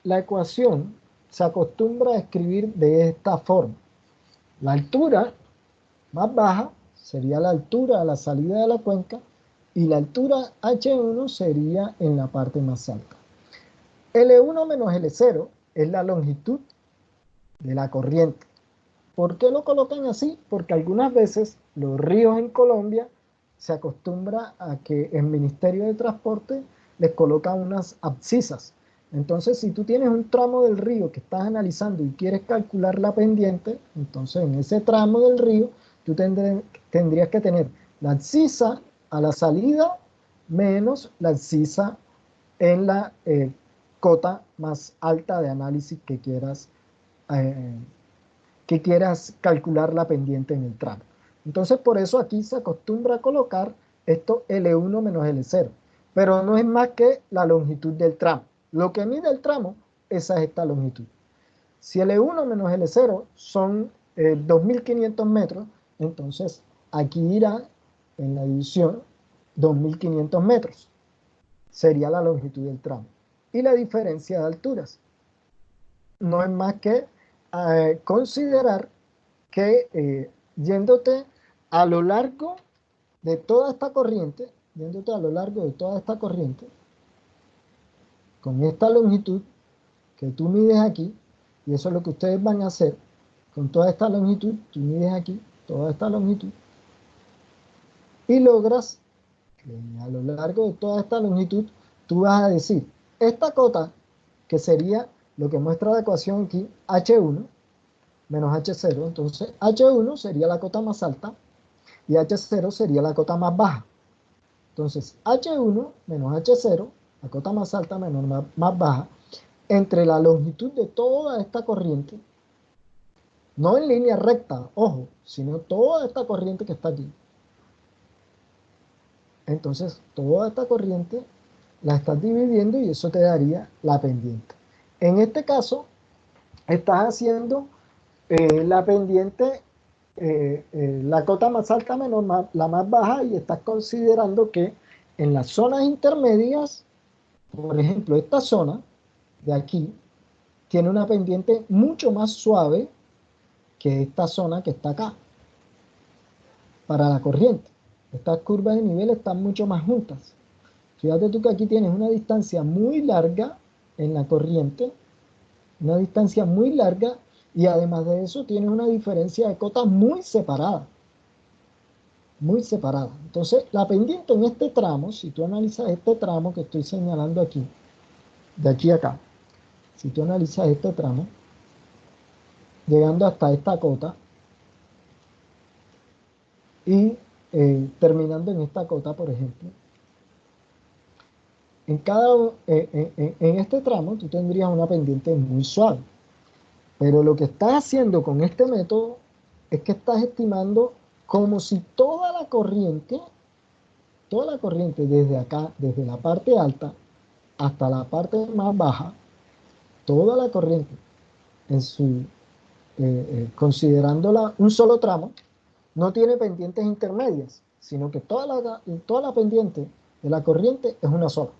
la ecuación se acostumbra a escribir de esta forma? La altura más baja sería la altura a la salida de la cuenca y la altura H1 sería en la parte más alta. L1 menos L0 es la longitud de la corriente. ¿Por qué lo colocan así? Porque algunas veces los ríos en Colombia se acostumbra a que el Ministerio de Transporte les coloca unas abscisas. Entonces, si tú tienes un tramo del río que estás analizando y quieres calcular la pendiente, entonces en ese tramo del río tú tendrías que tener la abscisa a la salida menos la abscisa en la cota más alta de análisis eh, que quieras calcular la pendiente en el tramo. Entonces, por eso aquí se acostumbra a colocar esto L1 menos L0, pero no es más que la longitud del tramo. Lo que mide el tramo, esa es esta longitud. Si L1 menos L0 son 2.500 metros, entonces aquí irá en la división 2.500 metros. Sería la longitud del tramo. Y la diferencia de alturas no es más que considerar que yéndote a lo largo de toda esta corriente, yéndote a lo largo de toda esta corriente, con esta longitud que tú mides aquí, y eso es lo que ustedes van a hacer, con toda esta longitud, tú mides aquí, toda esta longitud, y logras que a lo largo de toda esta longitud, tú vas a decir, esta cota, que sería lo que muestra la ecuación aquí, H1, menos H0, entonces H1 sería la cota más alta, y H0 sería la cota más baja. Entonces, H1 menos H0, la cota más alta menos más baja, entre la longitud de toda esta corriente, no en línea recta, ojo, sino toda esta corriente que está aquí. Entonces, toda esta corriente la estás dividiendo y eso te daría la pendiente. En este caso, estás haciendo la pendiente la cota más alta menor la más baja y estás considerando que en las zonas intermedias, por ejemplo, esta zona de aquí tiene una pendiente mucho más suave que esta zona que está acá para la corriente. Estas curvas de nivel están mucho más juntas. Fíjate tú que aquí tienes una distancia muy larga en la corriente, una distancia muy larga y además de eso tienes una diferencia de cotas muy separada. Muy separada. Entonces, la pendiente en este tramo, si tú analizas este tramo que estoy señalando aquí, de aquí a acá, si tú analizas este tramo, llegando hasta esta cota y terminando en esta cota, por ejemplo, en este tramo tú tendrías una pendiente muy suave. Pero lo que estás haciendo con este método es que estás estimando como si toda la corriente desde acá, desde la parte alta hasta la parte más baja, toda la corriente, considerándola un solo tramo, no tiene pendientes intermedias, sino que toda la pendiente de la corriente es una sola.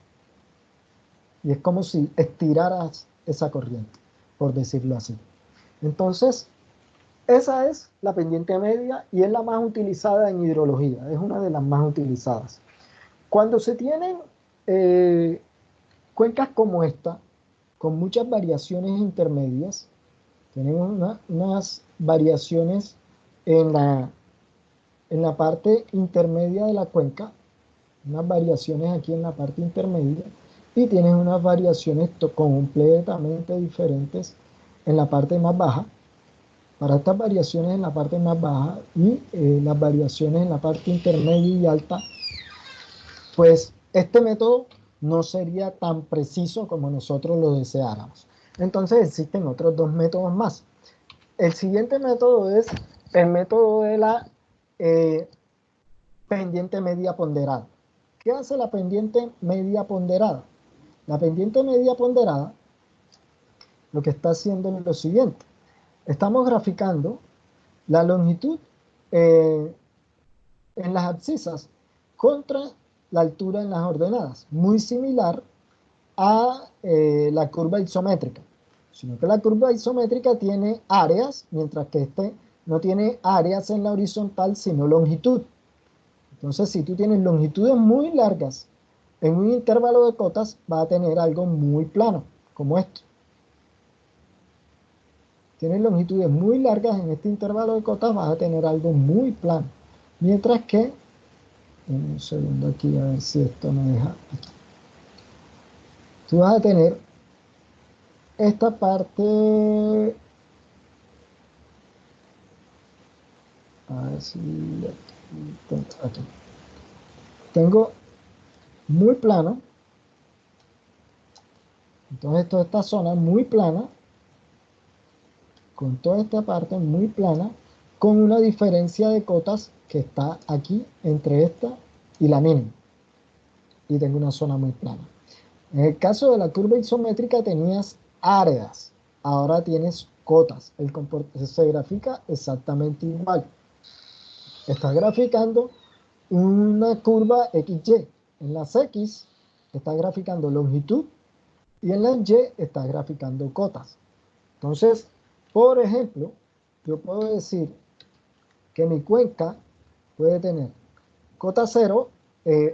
Y es como si estiraras esa corriente, por decirlo así. Entonces, esa es la pendiente media y es la más utilizada en hidrología, es una de las más utilizadas. Cuando se tienen cuencas como esta, con muchas variaciones intermedias, tenemos unas variaciones en la parte intermedia de la cuenca, unas variaciones aquí en la parte intermedia y tienes unas variaciones completamente diferentes en la parte más baja. Para estas variaciones en la parte más baja y las variaciones en la parte intermedia y alta, pues este método no sería tan preciso como nosotros lo deseáramos. Entonces existen otros dos métodos más. El siguiente método es el método de la pendiente media ponderada. ¿Qué hace la pendiente media ponderada? La pendiente media ponderada lo que está haciendo es lo siguiente. Estamos graficando la longitud en las abscisas contra la altura en las ordenadas, muy similar a la curva isométrica, sino que la curva isométrica tiene áreas, mientras que este no tiene áreas en la horizontal, sino longitud. Entonces, si tú tienes longitudes muy largas en un intervalo de cotas, va a tener algo muy plano, como esto. Tienes longitudes muy largas en este intervalo de cotas, vas a tener algo muy plano. Mientras que, un segundo aquí, a ver si esto me deja aquí. Tú vas a tener esta parte, a ver si aquí. Tengo muy plano, entonces toda esta zona muy plana, con toda esta parte muy plana, con una diferencia de cotas que está aquí entre esta y la mínima. Y tengo una zona muy plana. En el caso de la curva isométrica tenías áreas, ahora tienes cotas. El comportamiento se grafica exactamente igual. Estás graficando una curva XY. En las X estás graficando longitud y en las Y estás graficando cotas. Entonces, por ejemplo, yo puedo decir que mi cuenca puede tener cota 0,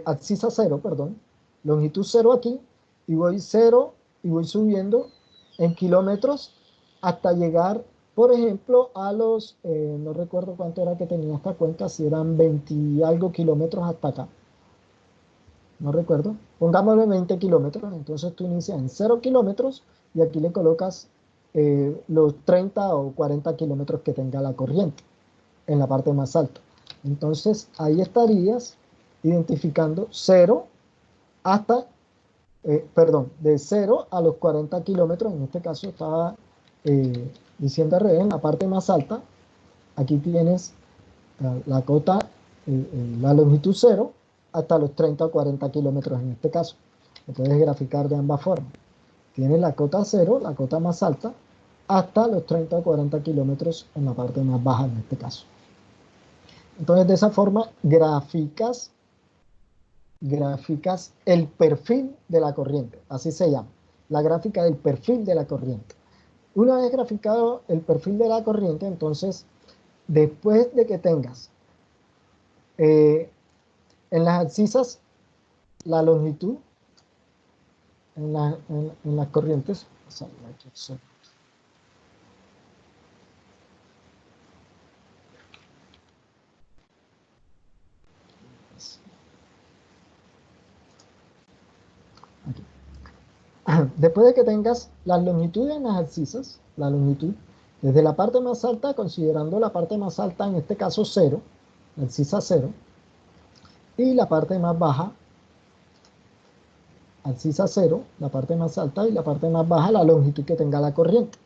abscisa 0, perdón, longitud 0 aquí, y voy 0 y voy subiendo en kilómetros hasta llegar, por ejemplo, a los, no recuerdo cuánto era que tenía esta cuenca, si eran 20 y algo kilómetros hasta acá. No recuerdo. Pongámosle 20 kilómetros, entonces tú inicias en 0 kilómetros y aquí le colocas los 30 o 40 kilómetros que tenga la corriente en la parte más alta. Entonces ahí estarías identificando 0 hasta, perdón, de 0 a los 40 kilómetros, en este caso estaba diciendo al revés, en la parte más alta, aquí tienes la cota, la longitud 0 hasta los 30 o 40 kilómetros en este caso. Lo puedes graficar de ambas formas. Tienes la cota 0, la cota más alta, hasta los 30 o 40 kilómetros en la parte más baja en este caso. Entonces, de esa forma, graficas el perfil de la corriente, así se llama, la gráfica del perfil de la corriente. Una vez graficado el perfil de la corriente, entonces, después de que tengas en las abscisas la longitud, en las corrientes, después de que tengas las longitudes en las abscisas, la longitud, desde la parte más alta, considerando la parte más alta, en este caso 0, la abscisa 0, y la parte más baja, abscisa 0, la parte más alta, y la parte más baja, la longitud que tenga la corriente.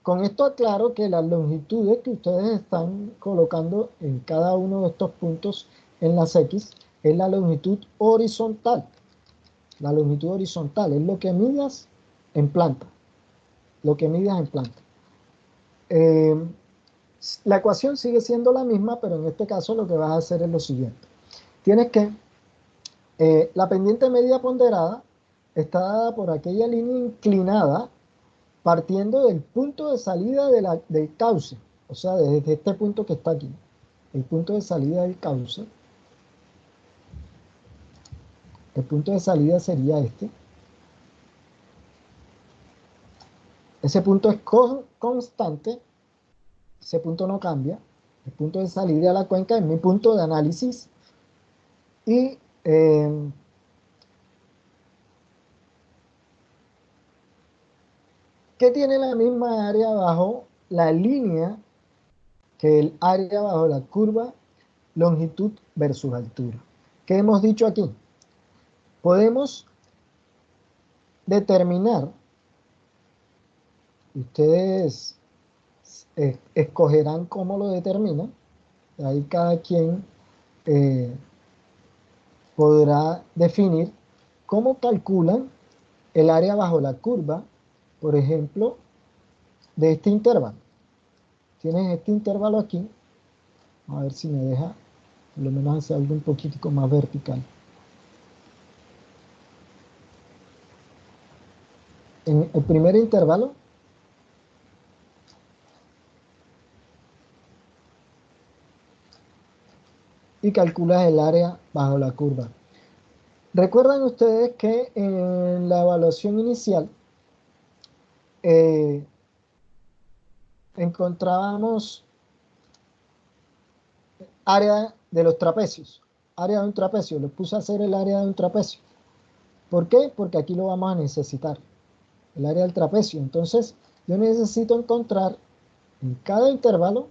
Con esto aclaro que las longitudes que ustedes están colocando en cada uno de estos puntos en las X es la longitud horizontal. La longitud horizontal es lo que midas en planta. Lo que midas en planta. La ecuación sigue siendo la misma, pero en este caso lo que vas a hacer es lo siguiente. Tienes que, la pendiente media ponderada está dada por aquella línea inclinada partiendo del punto de salida del cauce, o sea, desde este punto que está aquí, el punto de salida del cauce. El punto de salida sería este. Ese punto es constante, ese punto no cambia. El punto de salida a la cuenca es mi punto de análisis Y que tiene la misma área bajo la línea que el área bajo la curva longitud versus altura. ¿Qué hemos dicho aquí? Podemos determinar, ustedes escogerán cómo lo determinan, ahí cada quien podrá definir cómo calculan el área bajo la curva, por ejemplo, de este intervalo. Tienes este intervalo aquí, a ver si me deja, por lo menos hacer algo un poquitico más vertical. En el primer intervalo, y calculas el área bajo la curva. Recuerdan ustedes que en la evaluación inicial encontrábamos área de los trapecios, área de un trapecio, les puse a hacer el área de un trapecio. ¿Por qué? Porque aquí lo vamos a necesitar, el área del trapecio. Entonces, yo necesito encontrar en cada intervalo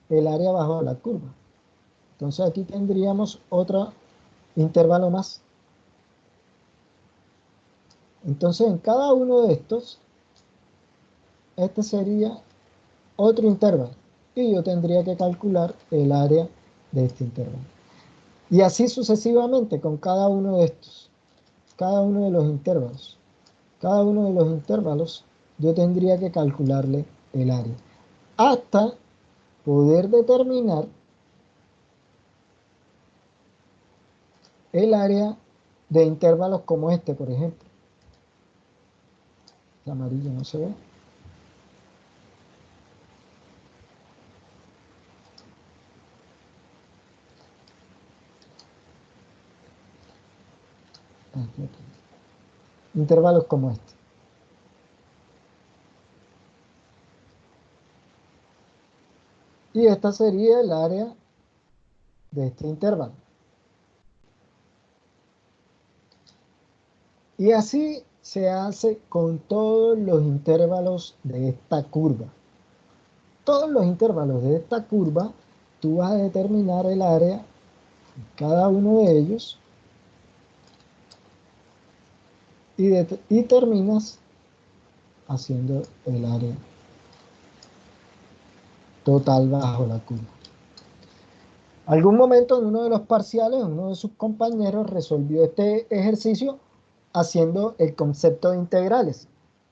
el área bajo la curva. Entonces, aquí tendríamos otro intervalo más. Entonces, en cada uno de estos, este sería otro intervalo. Y yo tendría que calcular el área de este intervalo. Y así sucesivamente con cada uno de estos, cada uno de los intervalos. Cada uno de los intervalos yo tendría que calcularle el área. Hasta poder determinar el área de intervalos como este, por ejemplo. El amarillo no se ve. Aquí. Intervalos como este. Y esta sería el área de este intervalo. Y así se hace con todos los intervalos de esta curva. Todos los intervalos de esta curva, tú vas a determinar el área de cada uno de ellos y terminas haciendo el área total bajo la curva. Algún momento en uno de los parciales, uno de sus compañeros resolvió este ejercicio haciendo el concepto de integrales.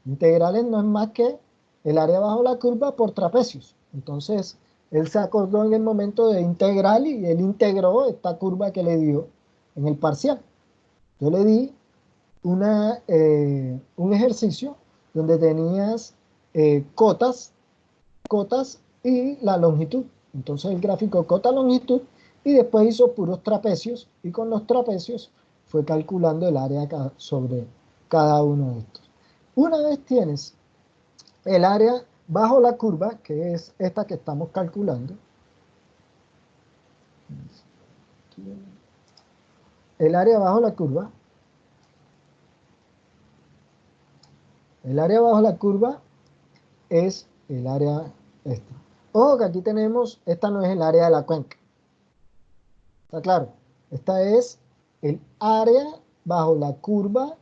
Integrales no es más que el área bajo la curva por trapecios. Entonces, él se acordó en el momento de integral y él integró esta curva que le dio en el parcial. Yo le di un ejercicio donde tenías cotas y la longitud. Entonces el gráfico cota-longitud y después hizo puros trapecios y con los trapecios fue calculando el área sobre cada uno de estos. Una vez tienes el área bajo la curva, que es esta que estamos calculando, el área bajo la curva, es el área esta. Ojo que aquí tenemos, esta no es el área de la cuenca. ¿Está claro? Esta es el área bajo la curva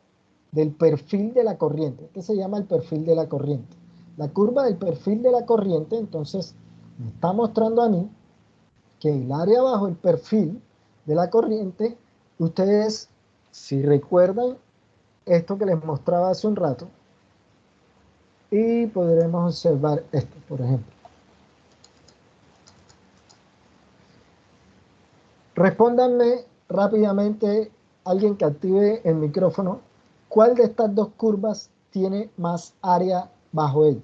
del perfil de la corriente. Este se llama el perfil de la corriente. La curva del perfil de la corriente, entonces, me está mostrando a mí que el área bajo el perfil de la corriente, ustedes, si recuerdan esto que les mostraba hace un rato, y podremos observar esto, por ejemplo. Respóndanme rápidamente, alguien que active el micrófono, ¿cuál de estas dos curvas tiene más área bajo él?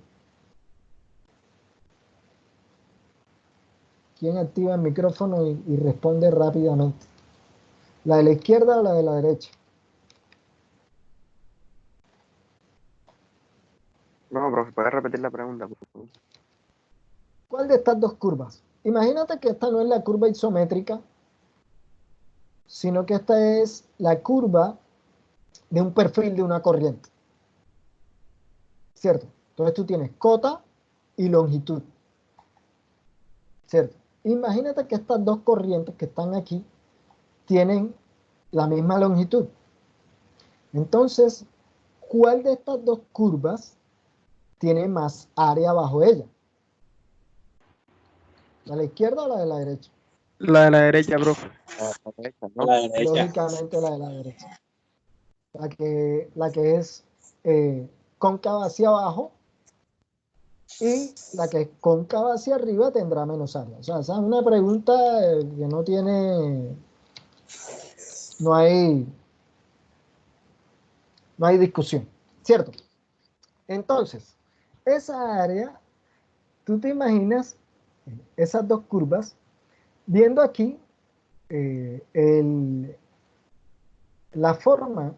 ¿Quién activa el micrófono y responde rápidamente? ¿La de la izquierda o la de la derecha? No, profe, ¿puedes repetir la pregunta, por favor? ¿Cuál de estas dos curvas? Imagínate que esta no es la curva isométrica, sino que esta es la curva de un perfil de una corriente. ¿Cierto? Entonces tú tienes cota y longitud. ¿Cierto? Imagínate que estas dos corrientes que están aquí tienen la misma longitud. Entonces, ¿cuál de estas dos curvas tiene más área bajo ella? ¿La de la izquierda o la de la derecha? La de la derecha, profe. La derecha, ¿no? La derecha. Lógicamente la de la derecha. La que es cóncava hacia abajo, y la que es cóncava hacia arriba tendrá menos área. O sea, esa es una pregunta que no tiene, no hay discusión, ¿cierto? Entonces, esa área, tú te imaginas esas dos curvas, viendo aquí la forma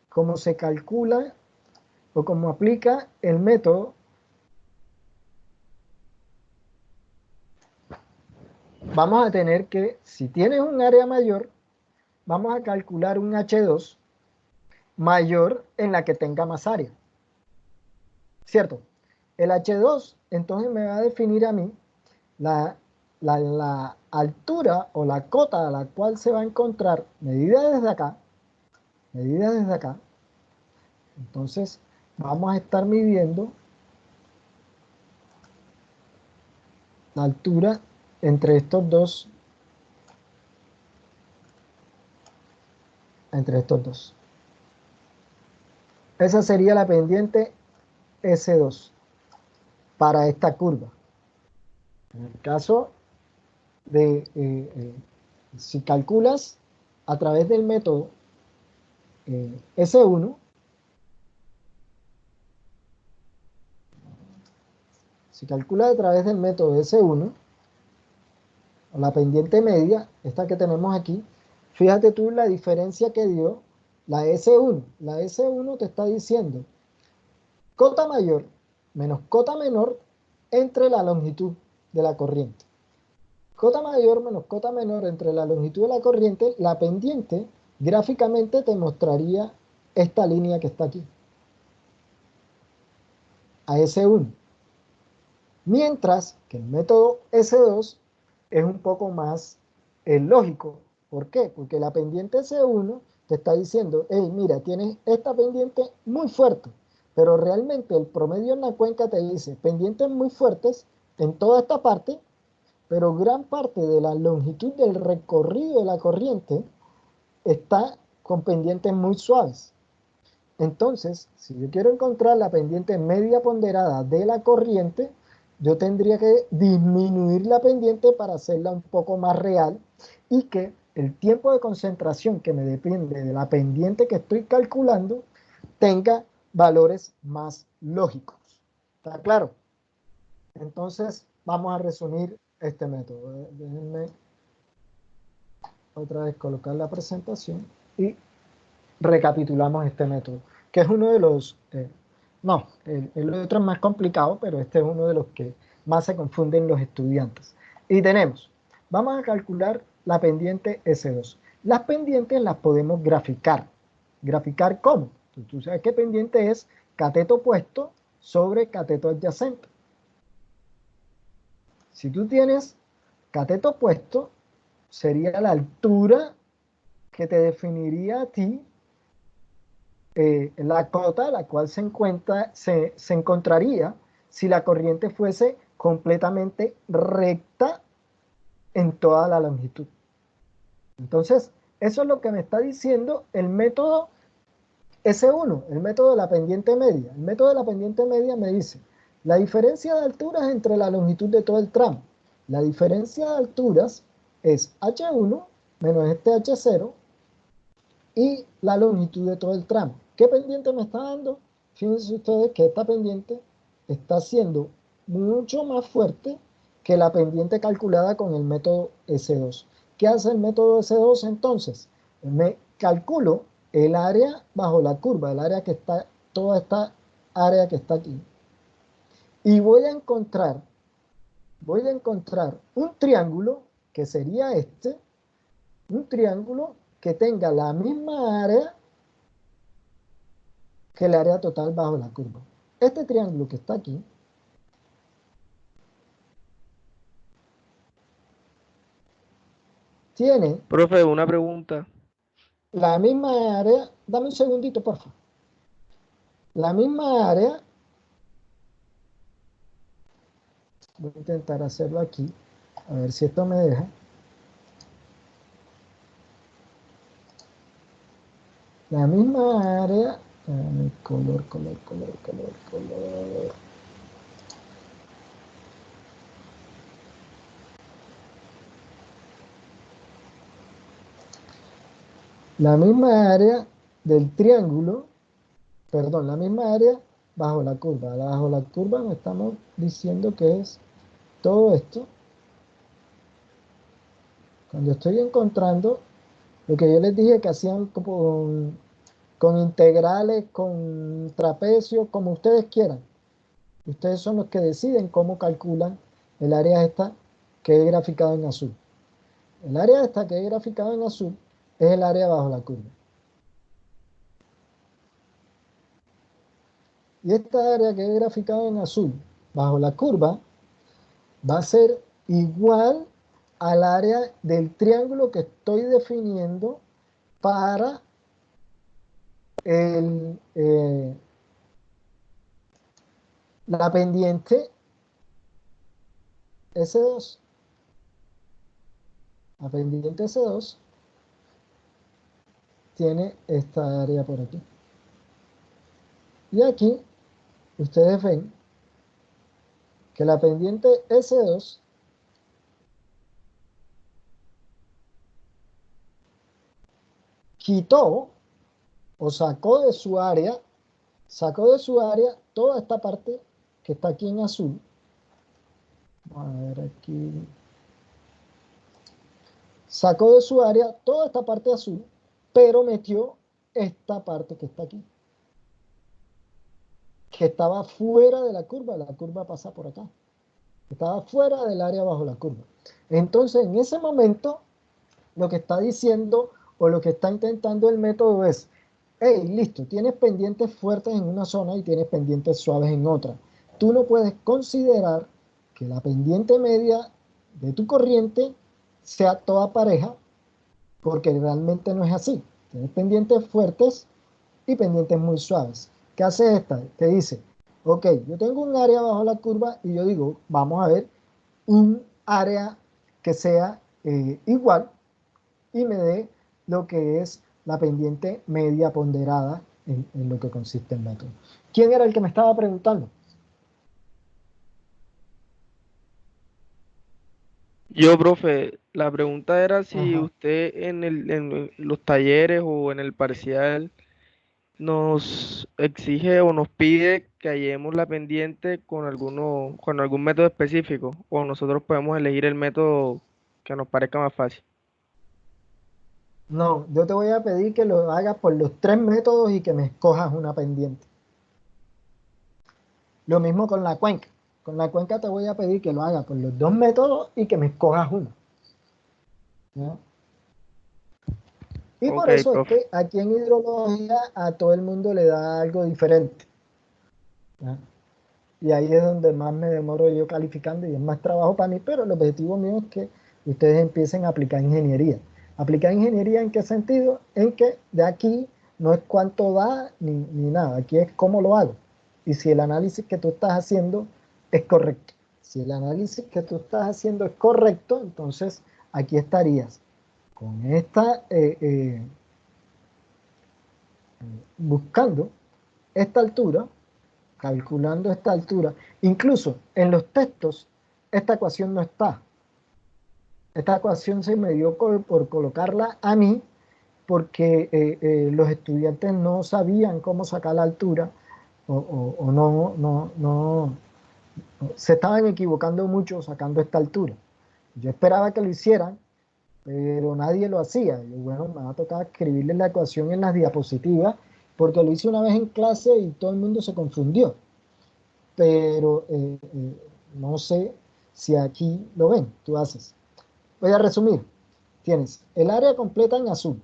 como se calcula o como aplica el método. Vamos a tener que, si tienes un área mayor, vamos a calcular un H2 mayor en la que tenga más área. ¿Cierto? El H2 entonces me va a definir a mí la altura o la cota a la cual se va a encontrar medida desde acá. Entonces vamos a estar midiendo la altura entre estos dos. Esa sería la pendiente S2 para esta curva. En el caso de, si calculas a través del método S1, la pendiente media, esta que tenemos aquí, fíjate tú la diferencia que dio la S1. La S1 te está diciendo cota mayor menos cota menor entre la longitud de la corriente. Cota mayor menos cota menor entre la longitud de la corriente, la pendiente gráficamente te mostraría esta línea que está aquí, a S1. Mientras que el método S2 es un poco más lógico. ¿Por qué? Porque la pendiente S1 te está diciendo, hey, mira, tienes esta pendiente muy fuerte, pero realmente el promedio en la cuenca te dice pendientes muy fuertes en toda esta parte, pero gran parte de la longitud del recorrido de la corriente está con pendientes muy suaves. Entonces, si yo quiero encontrar la pendiente media ponderada de la corriente, yo tendría que disminuir la pendiente para hacerla un poco más real y que el tiempo de concentración que me depende de la pendiente que estoy calculando tenga valores más lógicos. ¿Está claro? Entonces, vamos a resumir este método. Déjenme otra vez colocar la presentación y recapitulamos este método, que es uno de los, el otro es más complicado, pero este es uno de los que más se confunden los estudiantes. Y vamos a calcular la pendiente S2. Las pendientes las podemos graficar. ¿Graficar cómo? Tú sabes qué pendiente es cateto opuesto sobre cateto adyacente. Si tú tienes cateto opuesto, sería la altura que te definiría a ti la cota, la cual se encontraría si la corriente fuese completamente recta en toda la longitud. Entonces, eso es lo que me está diciendo el método S1, el método de la pendiente media. El método de la pendiente media me dice la diferencia de alturas entre la longitud de todo el tramo. La diferencia de alturas es H1 menos este H0 y la longitud de todo el tramo. ¿Qué pendiente me está dando? Fíjense ustedes que esta pendiente está siendo mucho más fuerte que la pendiente calculada con el método S2. ¿Qué hace el método S2 entonces? Me calculo el área bajo la curva, el área que está, toda esta área que está aquí. Y voy a encontrar un triángulo, que sería este, un triángulo que tenga la misma área que el área total bajo la curva. Este triángulo que está aquí tiene Profe, una pregunta. la misma área, dame un segundito, por favor. La misma área, voy a intentar hacerlo aquí, a ver si esto me deja. La misma área, color. La misma área del triángulo, perdón, la misma área bajo la curva. Bajo la curva nos estamos diciendo que es todo esto. Cuando estoy encontrando lo que yo les dije que hacían con integrales, con trapecios, como ustedes quieran. Ustedes son los que deciden cómo calculan el área esta que he graficado en azul. El área esta que he graficado en azul es el área bajo la curva. Y esta área que he graficado en azul bajo la curva va a ser igual al área del triángulo que estoy definiendo para la pendiente S2. La pendiente S2 tiene esta área por aquí. Y aquí ustedes ven que la pendiente S2 quitó o sacó de su área toda esta parte que está aquí en azul. Vamos a ver aquí. Sacó de su área toda esta parte azul, pero metió esta parte que está aquí, que estaba fuera de la curva pasa por acá. Estaba fuera del área bajo la curva. Entonces, en ese momento, lo que está diciendo o lo que está intentando el método es, hey, listo, tienes pendientes fuertes en una zona y tienes pendientes suaves en otra. Tú no puedes considerar que la pendiente media de tu corriente sea toda pareja, porque realmente no es así. Tienes pendientes fuertes y pendientes muy suaves. ¿Qué hace esta? Te dice, ok, yo tengo un área bajo la curva y yo digo, vamos a ver un área que sea igual y me dé lo que es la pendiente media ponderada en lo que consiste el método. ¿Quién era el que me estaba preguntando? Yo, profe, la pregunta era si Ajá. usted en los talleres o en el parcial nos exige o nos pide que hallemos la pendiente con algún método específico, o nosotros podemos elegir el método que nos parezca más fácil. No, yo te voy a pedir que lo hagas por los 3 métodos y que me escojas una pendiente. Lo mismo con la cuenca. Con la cuenca te voy a pedir que lo hagas por los 2 métodos y que me escojas uno. ¿Ya? Y Ok, por eso es profe. que aquí en hidrología a todo el mundo le da algo diferente. ¿Ya? Y ahí es donde más me demoro yo calificando y es más trabajo para mí, pero el objetivo mío es que ustedes empiecen a aplicar ingeniería. ¿Aplicar ingeniería en qué sentido? En que de aquí no es cuánto da ni nada, aquí es cómo lo hago. Y si el análisis que tú estás haciendo es correcto. Si el análisis que tú estás haciendo es correcto, entonces aquí estarías con esta, buscando esta altura, calculando esta altura. Incluso en los textos, esta ecuación no está. Esta ecuación se me dio por colocarla a mí porque los estudiantes no sabían cómo sacar la altura o no, se estaban equivocando mucho sacando esta altura. Yo esperaba que lo hicieran, pero nadie lo hacía. Y bueno, me va a tocar escribirles la ecuación en las diapositivas porque lo hice una vez en clase y todo el mundo se confundió. Pero no sé si aquí lo ven. Tú haces. Voy a resumir. Tienes el área completa en azul.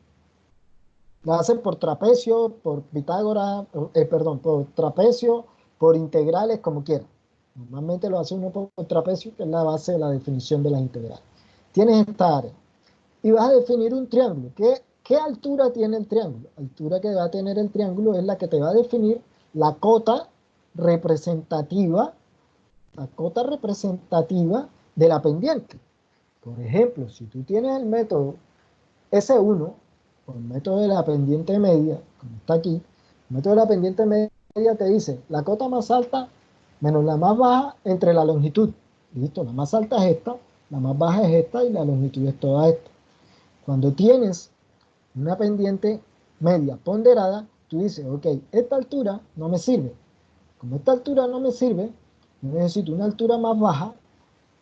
La hacen por trapecio, por Pitágoras, perdón, por trapecio, por integrales, como quieran. Normalmente lo hace uno por trapecio, que es la base de la definición de la integral. Tienes esta área. Y vas a definir un triángulo. ¿Qué altura tiene el triángulo? La altura que va a tener el triángulo es la que te va a definir la cota representativa, de la pendiente. Por ejemplo, si tú tienes el método S1, o el método de la pendiente media, como está aquí, el método de la pendiente media te dice la cota más alta menos la más baja entre la longitud. Listo, la más alta es esta, la más baja es esta y la longitud es toda esta. Cuando tienes una pendiente media ponderada, tú dices, ok, esta altura no me sirve. Como esta altura no me sirve, yo necesito una altura más baja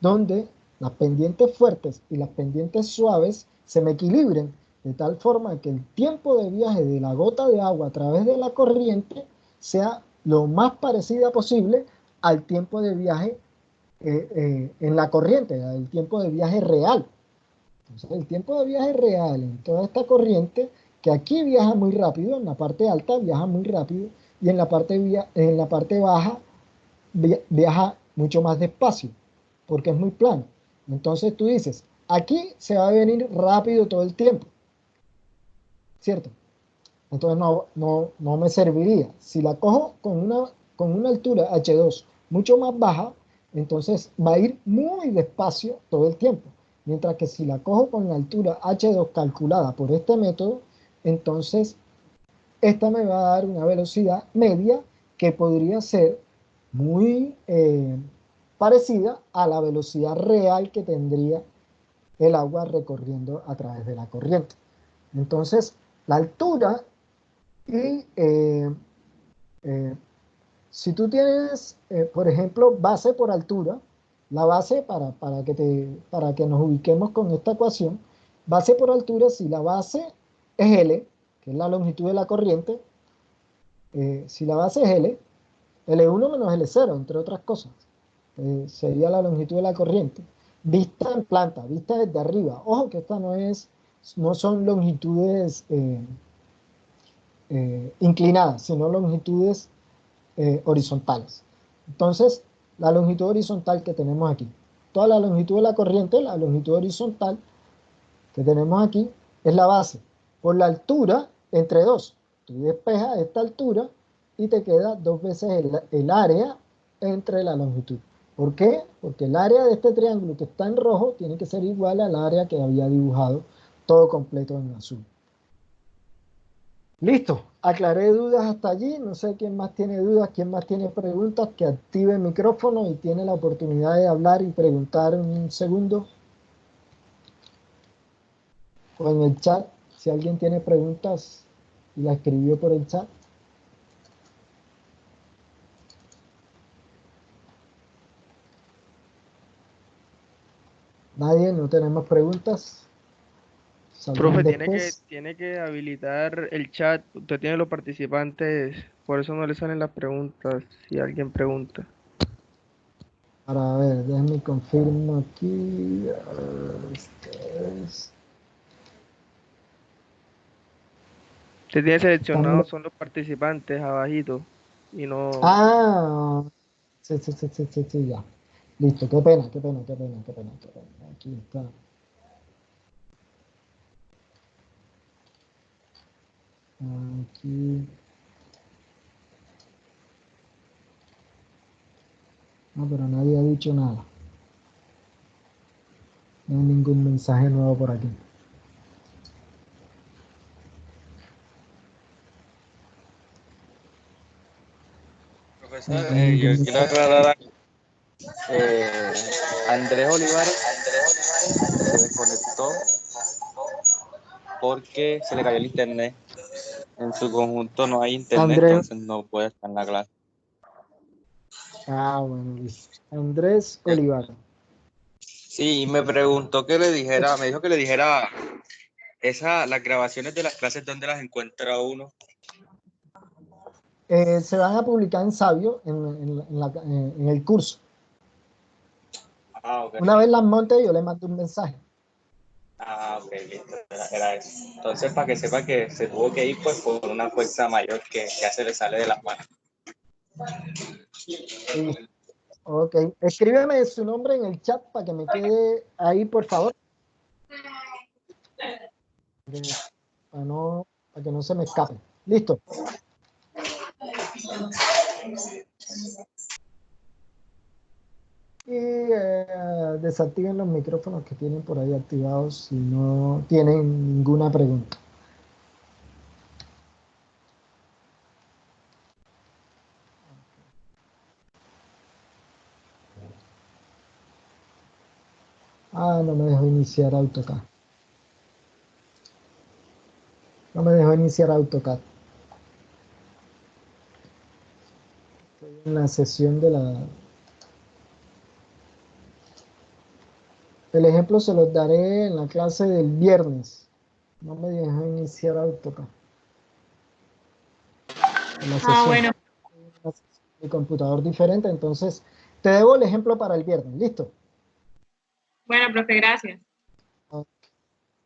donde las pendientes fuertes y las pendientes suaves se me equilibren de tal forma que el tiempo de viaje de la gota de agua a través de la corriente sea lo más parecida posible al tiempo de viaje en la corriente, al tiempo de viaje real. Entonces, el tiempo de viaje real en toda esta corriente, que aquí viaja muy rápido, en la parte alta viaja muy rápido, y en la parte baja viaja mucho más despacio, porque es muy plano. Entonces tú dices, aquí se va a venir rápido todo el tiempo, ¿cierto? Entonces no me serviría. Si la cojo con una altura H2 mucho más baja, entonces va a ir muy despacio todo el tiempo. Mientras que si la cojo con la altura H2 calculada por este método, entonces esta me va a dar una velocidad media que podría ser muy parecida a la velocidad real que tendría el agua recorriendo a través de la corriente. Entonces, la altura y si tú tienes, por ejemplo, base por altura, la base para que nos ubiquemos con esta ecuación, base por altura, si la base es L, que es la longitud de la corriente, si la base es L, L1 menos L0, entre otras cosas, sería la longitud de la corriente. Vista en planta, vista desde arriba. Ojo que esta no son longitudes inclinadas, sino longitudes horizontales. Entonces, la longitud horizontal que tenemos aquí, toda la longitud de la corriente, la longitud horizontal que tenemos aquí, es la base. Por la altura, entre 2. Tú despejas esta altura y te queda 2 veces el área entre la longitud. ¿Por qué? Porque el área de este triángulo que está en rojo tiene que ser igual al área que había dibujado todo completo en azul. Listo, aclaré dudas hasta allí. No sé quién más tiene dudas, quién más tiene preguntas, que active el micrófono y tiene la oportunidad de hablar y preguntar en un segundo. O en el chat, si alguien tiene preguntas y la escribió por el chat. Nadie, no tenemos preguntas. Saldrán Profe, después. tiene que habilitar el chat. Usted tiene los participantes, por eso no le salen las preguntas si alguien pregunta. Para ver, déjenme confirmo aquí. Usted tiene seleccionado, Están... son los participantes abajito y no. Ah, sí, ya. Listo, qué pena. Aquí está. Aquí. No, pero nadie ha dicho nada. No hay ningún mensaje nuevo por aquí. Profesor, No hay ningún yo quiero mensaje. aclarar algo. Andrés Olivares se desconectó porque se le cayó el internet. En su conjunto no hay internet, Andrés. entonces no puede estar en la clase. Ah, bueno, listo. Andrés Olivar. Sí, me preguntó que le dijera, me dijo que le dijera las grabaciones de las clases, ¿dónde las encuentra uno? Se van a publicar en Sabio en el curso. Ah, ok. Una vez las monte, yo le mando un mensaje. Ah, ok. listo, era eso. Entonces, para que sepa que se tuvo que ir pues por una fuerza mayor que ya se le sale de las manos. Sí. Ok, escríbeme su nombre en el chat para que me quede ahí, por favor. Para que no se me escape. Listo. Y desactiven los micrófonos que tienen por ahí activados si no tienen ninguna pregunta. Ah, no me dejó iniciar AutoCAD. No me dejó iniciar AutoCAD. Estoy en la sesión de la... El ejemplo se los daré en la clase del viernes. No me dejó iniciar AutoCAD. En la sesión. Bueno, Mi computador diferente, entonces te debo el ejemplo para el viernes. ¿Listo? bueno, profe, gracias.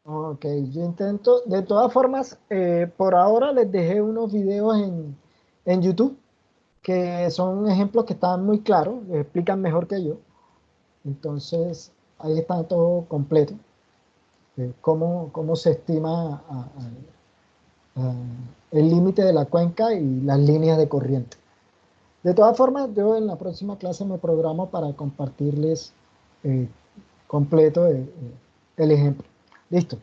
Ok, yo intento, de todas formas, por ahora les dejé unos videos en YouTube que son ejemplos que están muy claros, les explican mejor que yo. Entonces, ahí está todo completo. Cómo se estima el límite de la cuenca y las líneas de corriente. De todas formas, yo en la próxima clase me programo para compartirles eh, completo el ejemplo. Listo.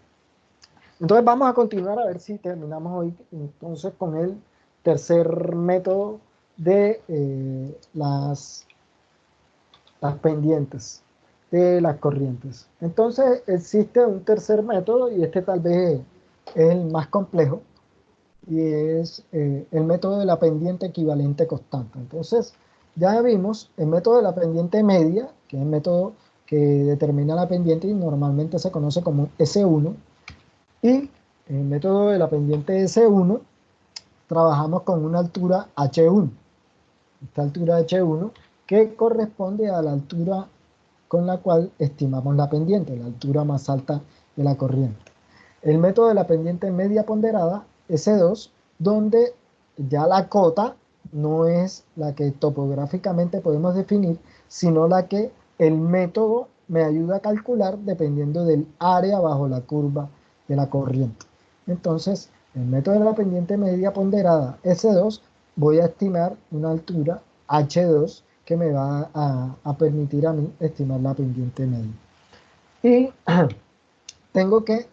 Entonces vamos a continuar a ver si terminamos hoy entonces con el tercer método de las pendientes de las corrientes. Entonces existe un tercer método y este tal vez es el más complejo y es el método de la pendiente equivalente constante. Entonces ya vimos el método de la pendiente media, que es el método que determina la pendiente y normalmente se conoce como S1, y en el método de la pendiente S1 trabajamos con una altura H1. Esta altura H1 que corresponde a la altura con la cual estimamos la pendiente, la altura más alta de la corriente. El método de la pendiente media ponderada, S2, donde ya la cota no es la que topográficamente podemos definir, sino la que el método me ayuda a calcular dependiendo del área bajo la curva de la corriente. Entonces, el método de la pendiente media ponderada S2, voy a estimar una altura H2 que me va a permitir a mí estimar la pendiente media. Y tengo que,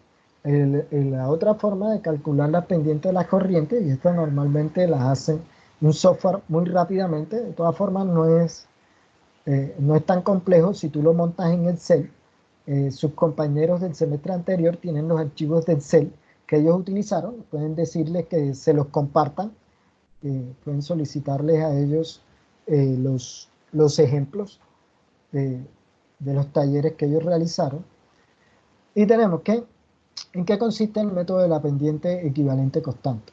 la otra forma de calcular la pendiente de las corrientes, y esto normalmente las hace un software muy rápidamente, de todas formas no es tan complejo si tú lo montas en Excel. Sus compañeros del semestre anterior tienen los archivos de Excel que ellos utilizaron, pueden decirles que se los compartan, pueden solicitarles a ellos los ejemplos de los talleres que ellos realizaron. Y tenemos que, ¿en qué consiste el método de la pendiente equivalente constante?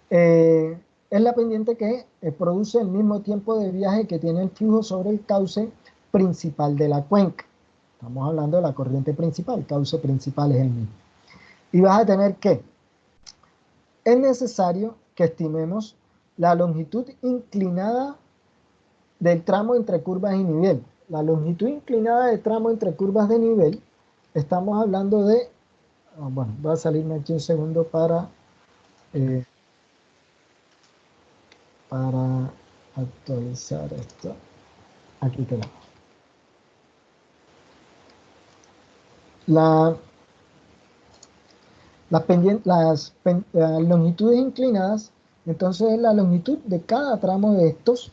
Es la pendiente que produce el mismo tiempo de viaje que tiene el flujo sobre el cauce principal de la cuenca. Estamos hablando de la corriente principal, el cauce principal es el mismo. Y vas a tener que, es necesario que estimemos la longitud inclinada del tramo entre curvas y nivel. La longitud inclinada del tramo entre curvas de nivel, estamos hablando de, bueno, voy a salirme aquí un segundo para actualizar esto. Aquí tenemos. Las longitudes inclinadas, entonces es la longitud de cada tramo de estos,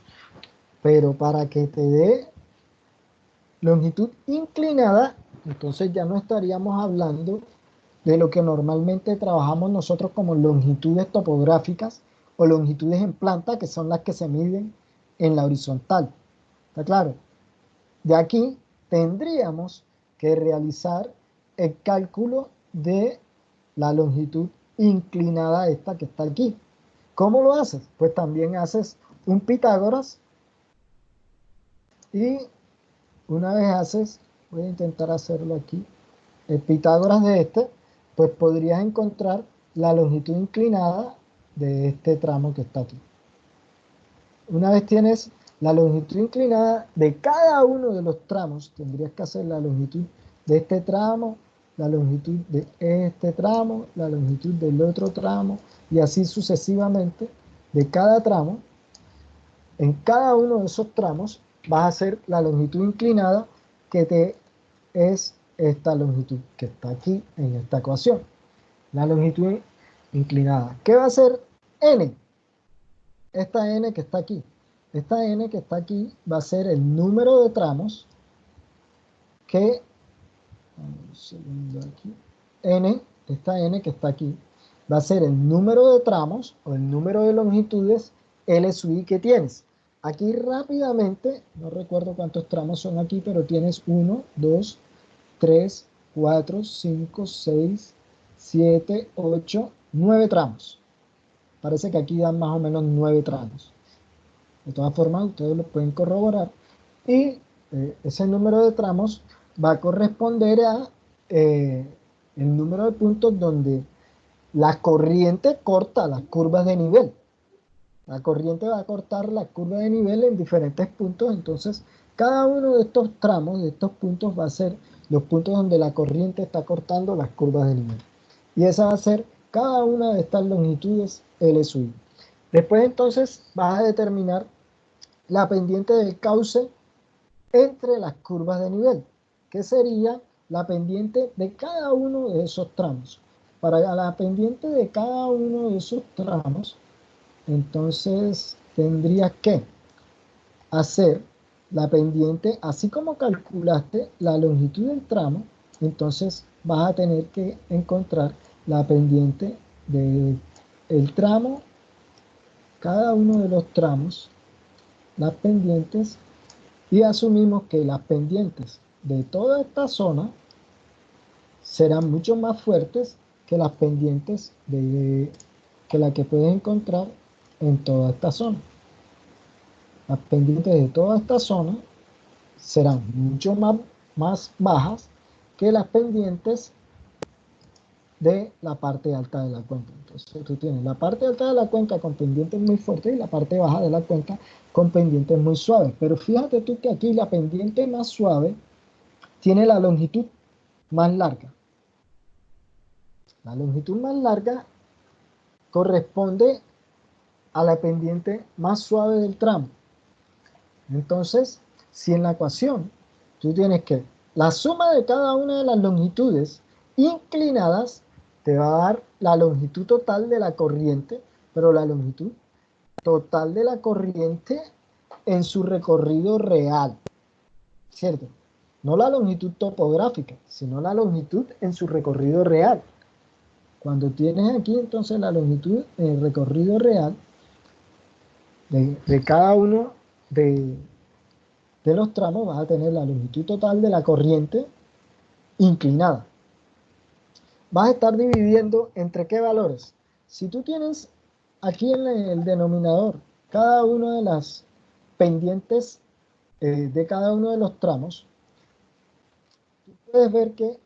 pero para que te dé longitud inclinada, entonces ya no estaríamos hablando de lo que normalmente trabajamos nosotros como longitudes topográficas o longitudes en planta, que son las que se miden en la horizontal. ¿Está claro? De aquí tendríamos que realizar el cálculo de la longitud inclinada esta que está aquí. ¿Cómo lo haces? Pues también haces un Pitágoras y una vez haces, voy a intentar hacerlo aquí, el Pitágoras de este, pues podrías encontrar la longitud inclinada de este tramo que está aquí. Una vez tienes la longitud inclinada de cada uno de los tramos, tendrías que hacer la longitud de este tramo, la longitud de este tramo, la longitud del otro tramo, y así sucesivamente de cada tramo. En cada uno de esos tramos vas a hacer la longitud inclinada que te es esta longitud que está aquí en esta ecuación. La longitud inclinada. ¿Qué va a ser n? Esta n que está aquí. Esta n que está aquí va a ser el número de tramos que, un segundo aquí, esta n que está aquí, va a ser el número de tramos o el número de longitudes L sub I que tienes. Aquí rápidamente, no recuerdo cuántos tramos son aquí, pero tienes 1, 2, 3, 4, 5, 6, 7, 8, 9 tramos. Parece que aquí dan más o menos 9 tramos. De todas formas, ustedes lo pueden corroborar. Y ese número de tramos va a corresponder a el número de puntos donde la corriente corta las curvas de nivel. La corriente va a cortar la curva de nivel en diferentes puntos, entonces cada uno de estos tramos, de estos puntos, va a ser los puntos donde la corriente está cortando las curvas de nivel. Y esa va a ser cada una de estas longitudes L sub I. Después entonces vas a determinar la pendiente del cauce entre las curvas de nivel, que sería la pendiente de cada uno de esos tramos. Para la pendiente de cada uno de esos tramos, entonces tendrías que hacer la pendiente, así como calculaste la longitud del tramo, entonces vas a tener que encontrar la pendiente del tramo, cada uno de los tramos, las pendientes, y asumimos que las pendientes de toda esta zona serán mucho más fuertes que las pendientes que la que puedes encontrar en toda esta zona. Las pendientes de toda esta zona serán mucho más bajas que las pendientes de la parte alta de la cuenca. Entonces tú tienes la parte alta de la cuenca con pendientes muy fuertes y la parte baja de la cuenca con pendientes muy suaves. Pero fíjate tú que aquí la pendiente más suave tiene la longitud más larga. La longitud más larga corresponde a la pendiente más suave del tramo. Entonces, si en la ecuación tú tienes que la suma de cada una de las longitudes inclinadas te va a dar la longitud total de la corriente, pero la longitud total de la corriente en su recorrido real, ¿cierto? No la longitud topográfica, sino la longitud en su recorrido real. Cuando tienes aquí entonces la longitud en el recorrido real de cada uno de los tramos, vas a tener la longitud total de la corriente inclinada. Vas a estar dividiendo entre qué valores. Si tú tienes aquí en el denominador cada una de las pendientes de cada uno de los tramos, tú puedes ver que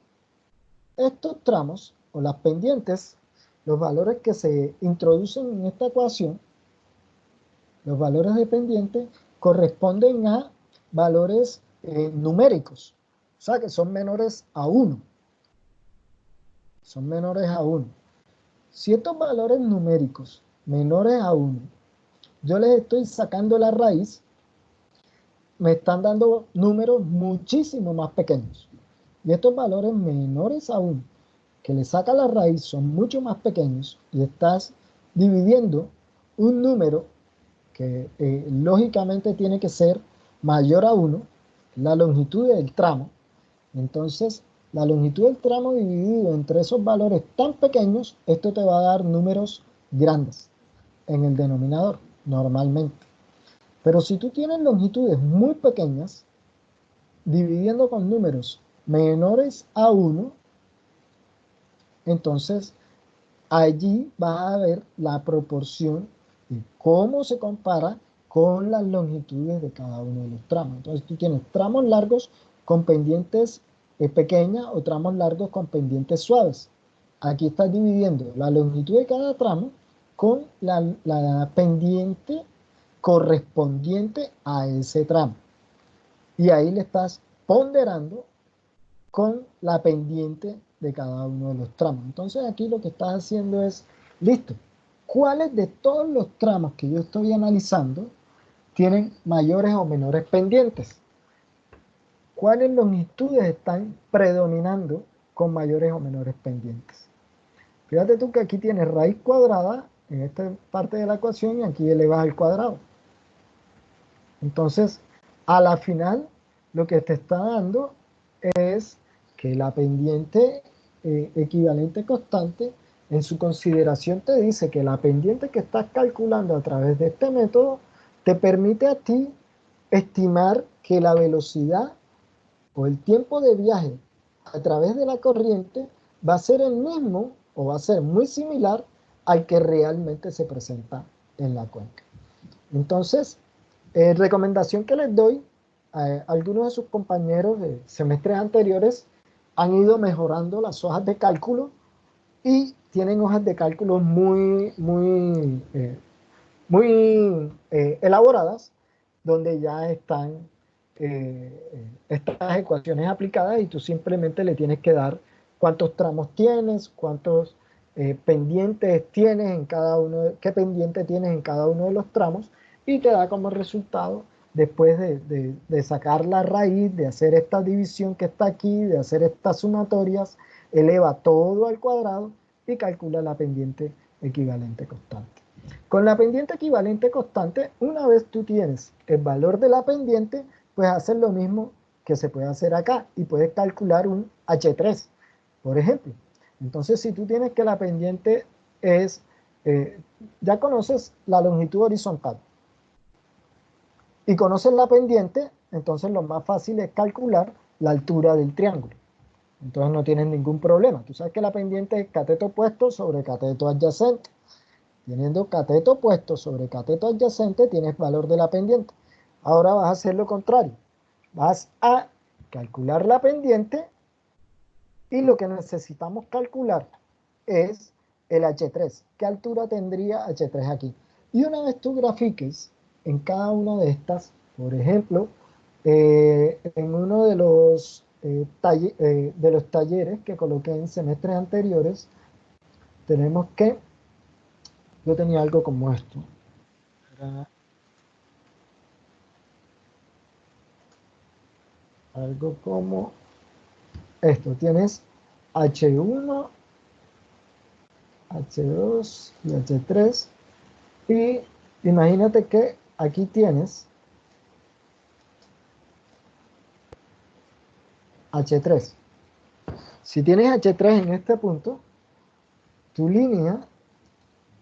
estos tramos o las pendientes, los valores que se introducen en esta ecuación, los valores de pendiente corresponden a valores numéricos, o sea que son menores a 1. Son menores a 1. Si estos valores numéricos menores a 1, yo les estoy sacando la raíz, me están dando números muchísimo más pequeños. Y estos valores menores a 1, que le saca la raíz, son mucho más pequeños, y estás dividiendo un número que lógicamente tiene que ser mayor a 1, la longitud del tramo. Entonces, la longitud del tramo dividido entre esos valores tan pequeños, esto te va a dar números grandes en el denominador, normalmente. Pero si tú tienes longitudes muy pequeñas, dividiendo con números menores a 1, entonces allí vas a ver la proporción de cómo se compara con las longitudes de cada uno de los tramos. Entonces tú tienes tramos largos con pendientes pequeñas o tramos largos con pendientes suaves. aquí estás dividiendo la longitud de cada tramo con la pendiente correspondiente a ese tramo. Y ahí le estás ponderando con la pendiente de cada uno de los tramos. Entonces aquí lo que estás haciendo es, listo, ¿cuáles de todos los tramos que yo estoy analizando tienen mayores o menores pendientes? ¿Cuáles longitudes están predominando con mayores o menores pendientes? Fíjate tú que aquí tienes raíz cuadrada en esta parte de la ecuación y aquí elevas al cuadrado. Entonces, a la final, lo que te está dando es que la pendiente equivalente constante, en su consideración te dice que la pendiente que estás calculando a través de este método te permite a ti estimar que la velocidad o el tiempo de viaje a través de la corriente va a ser el mismo o va a ser muy similar al que realmente se presenta en la cuenca. Entonces, recomendación que les doy, algunos de sus compañeros de semestres anteriores han ido mejorando las hojas de cálculo y tienen hojas de cálculo muy elaboradas, donde ya están estas ecuaciones aplicadas y tú simplemente le tienes que dar cuántos tramos tienes, cuántos pendientes tienes en cada uno, qué pendiente tienes en cada uno de los tramos, y te da como resultado, después de sacar la raíz, de hacer esta división que está aquí, de hacer estas sumatorias, eleva todo al cuadrado y calcula la pendiente equivalente constante. Con la pendiente equivalente constante, una vez tú tienes el valor de la pendiente, puedes hacer lo mismo que se puede hacer acá y puedes calcular un H3, por ejemplo. Entonces, si tú tienes que la pendiente es, ya conoces la longitud horizontal y conoces la pendiente, entonces lo más fácil es calcular la altura del triángulo. Entonces no tienes ningún problema. Tú sabes que la pendiente es cateto opuesto sobre cateto adyacente. Teniendo cateto opuesto sobre cateto adyacente, tienes valor de la pendiente. Ahora vas a hacer lo contrario. Vas a calcular la pendiente y lo que necesitamos calcular es el H3. ¿Qué altura tendría H3 aquí? Y una vez tú grafiques en cada una de estas, por ejemplo, en uno de los talleres que coloqué en semestres anteriores, tenemos que, yo tenía algo como esto, era algo como esto, tienes H1, H2 y H3, y imagínate que aquí tienes H3. Si tienes H3 en este punto, tu línea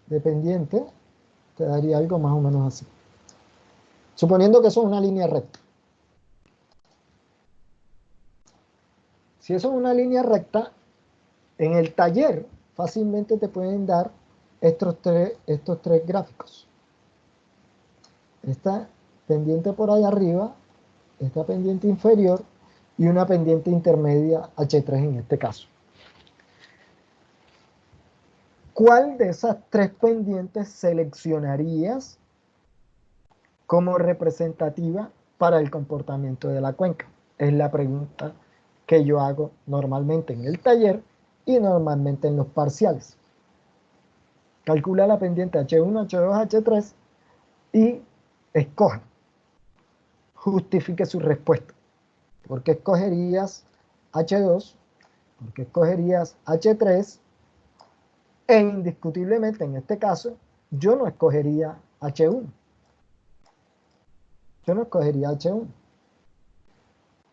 de pendiente te daría algo más o menos así. Suponiendo que eso es una línea recta. Si eso es una línea recta, en el taller fácilmente te pueden dar estos tres gráficos. Esta pendiente por ahí arriba, esta pendiente inferior y una pendiente intermedia H3 en este caso. ¿Cuál de esas tres pendientes seleccionarías como representativa para el comportamiento de la cuenca? Es la pregunta que yo hago normalmente en el taller y normalmente en los parciales. Calcula la pendiente H1, H2, H3 y escoja. Justifique su respuesta. ¿Por qué escogerías H2? ¿Por qué escogerías H3? E indiscutiblemente en este caso, yo no escogería H1. Yo no escogería H1.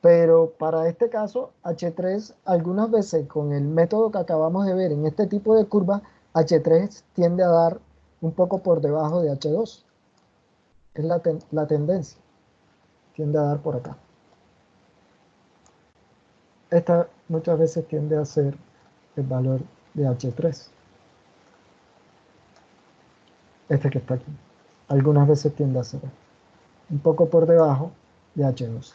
Pero para este caso, H3, algunas veces con el método que acabamos de ver en este tipo de curvas, H3 tiende a dar un poco por debajo de H2. Es la tendencia. Tiende a dar por acá. Esta muchas veces tiende a ser el valor de H3. Este que está aquí. Algunas veces tiende a ser un poco por debajo de H2.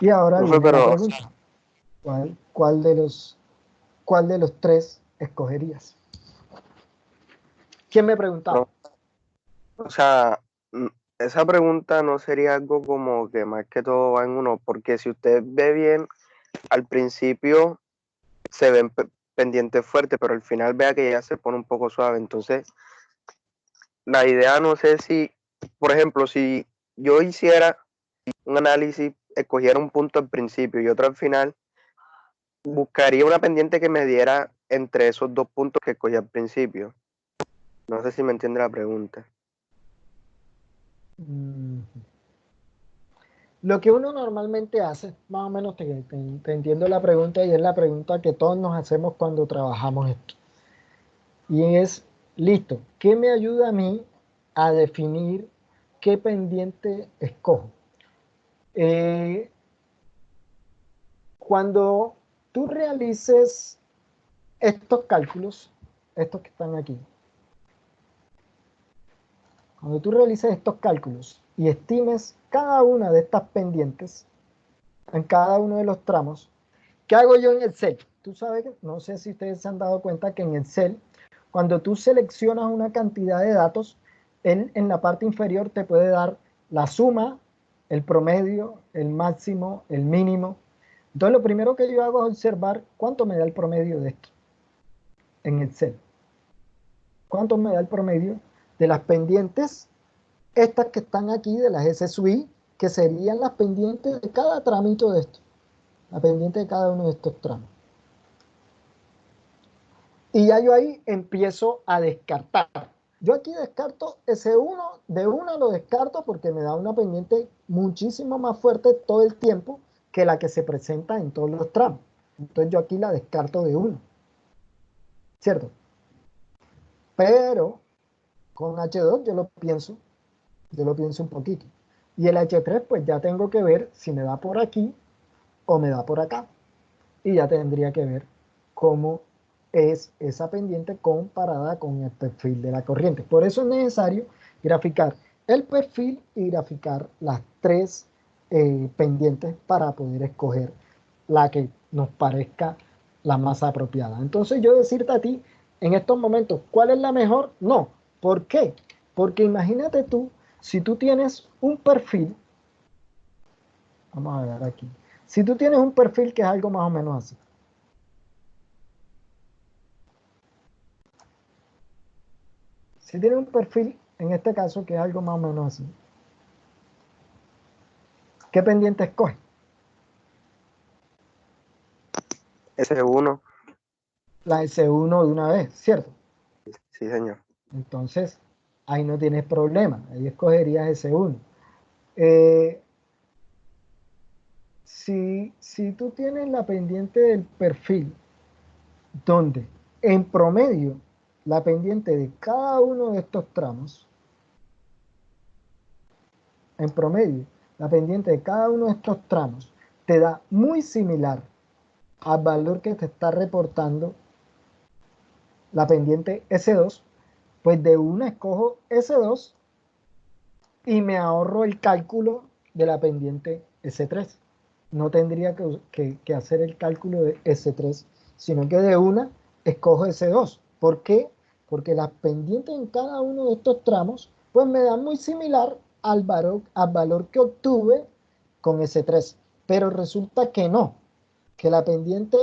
Y ahora viene la pregunta. ¿Cuál ¿cuál de los tres escogerías? ¿Quién me preguntaba? O sea, esa pregunta no sería algo como que más que todo va en uno, porque si usted ve bien, al principio se ven pendientes fuertes, pero al final vea que ya se pone un poco suave. Entonces, la idea no sé si, por ejemplo, si yo hiciera un análisis, escogiera un punto al principio y otro al final, buscaría una pendiente que me diera entre esos dos puntos que escogí al principio. No sé si me entiende la pregunta. Mm. Lo que uno normalmente hace, más o menos te entiendo la pregunta y es la pregunta que todos nos hacemos cuando trabajamos esto. Y es, listo, ¿qué me ayuda a mí a definir qué pendiente escojo? Cuando tú realices estos cálculos, estos que están aquí, cuando tú realices estos cálculos y estimes cada una de estas pendientes en cada uno de los tramos, ¿qué hago yo en Excel? Tú sabes, no sé si ustedes se han dado cuenta que en Excel, cuando tú seleccionas una cantidad de datos, él en la parte inferior te puede dar la suma, el promedio, el máximo, el mínimo. Entonces lo primero que yo hago es observar cuánto me da el promedio de esto en Excel. ¿Cuánto me da el promedio de las pendientes? Estas que están aquí de las SSUI, que serían las pendientes de cada tramito de esto. La pendiente de cada uno de estos tramos. Y ya yo ahí empiezo a descartar. Yo aquí descarto ese 1, de una lo descarto porque me da una pendiente muchísimo más fuerte todo el tiempo que la que se presenta en todos los tramos. Entonces yo aquí la descarto de 1, ¿cierto? Pero con H2 yo lo pienso un poquito. Y el H3 pues ya tengo que ver si me da por aquí o me da por acá. Y ya tendría que ver cómo es esa pendiente comparada con el perfil de la corriente. Por eso es necesario graficar el perfil y graficar las tres pendientes para poder escoger la que nos parezca la más apropiada. Entonces yo decirte a ti en estos momentos, ¿cuál es la mejor? No. ¿Por qué? Porque imagínate tú, si tú tienes un perfil, vamos a ver aquí, si tú tienes un perfil que es algo más o menos así, si tienes un perfil, en este caso, que es algo más o menos así, ¿qué pendiente escoge? S1, La S1 de una vez, ¿cierto? sí señor. Entonces, ahí no tienes problema, ahí escogerías S1. Eh, si tú tienes la pendiente del perfil, donde en promedio la pendiente de cada uno de estos tramos, en promedio, la pendiente de cada uno de estos tramos te da muy similar al valor que te está reportando la pendiente S2, pues de una escojo S2 y me ahorro el cálculo de la pendiente S3. No tendría que hacer el cálculo de S3, sino que de una escojo S2. ¿Por qué? Porque las pendientes en cada uno de estos tramos pues me dan muy similar al valor que obtuve con S3. Pero resulta que no, que la pendiente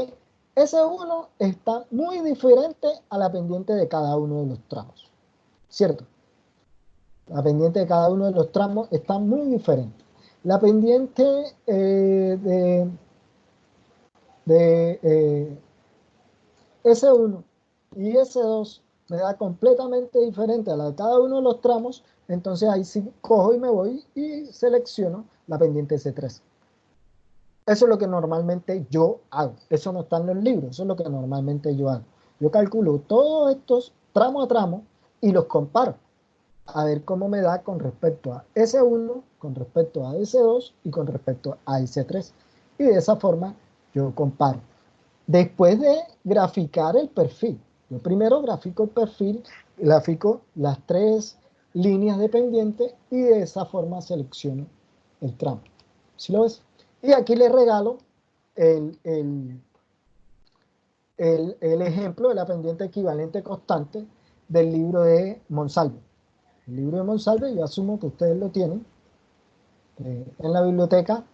S1 está muy diferente a la pendiente de cada uno de los tramos, ¿cierto? La pendiente de cada uno de los tramos está muy diferente. La pendiente de S1 y S2 me da completamente diferente a la de cada uno de los tramos, entonces ahí sí cojo y me voy y selecciono la pendiente S3. Eso es lo que normalmente yo hago. Eso no está en los libros, eso es lo que normalmente yo hago. Yo calculo todos estos tramo a tramo y los comparo a ver cómo me da con respecto a S1, con respecto a S2 y con respecto a S3. Y de esa forma yo comparo. Después de graficar el perfil, yo primero grafico el perfil, grafico las tres líneas de pendiente y de esa forma selecciono el tramo. ¿Sí lo ves? Y aquí le regalo el el ejemplo de la pendiente equivalente constante del libro de Monsalve. El libro de Monsalve, yo asumo que ustedes lo tienen en la biblioteca.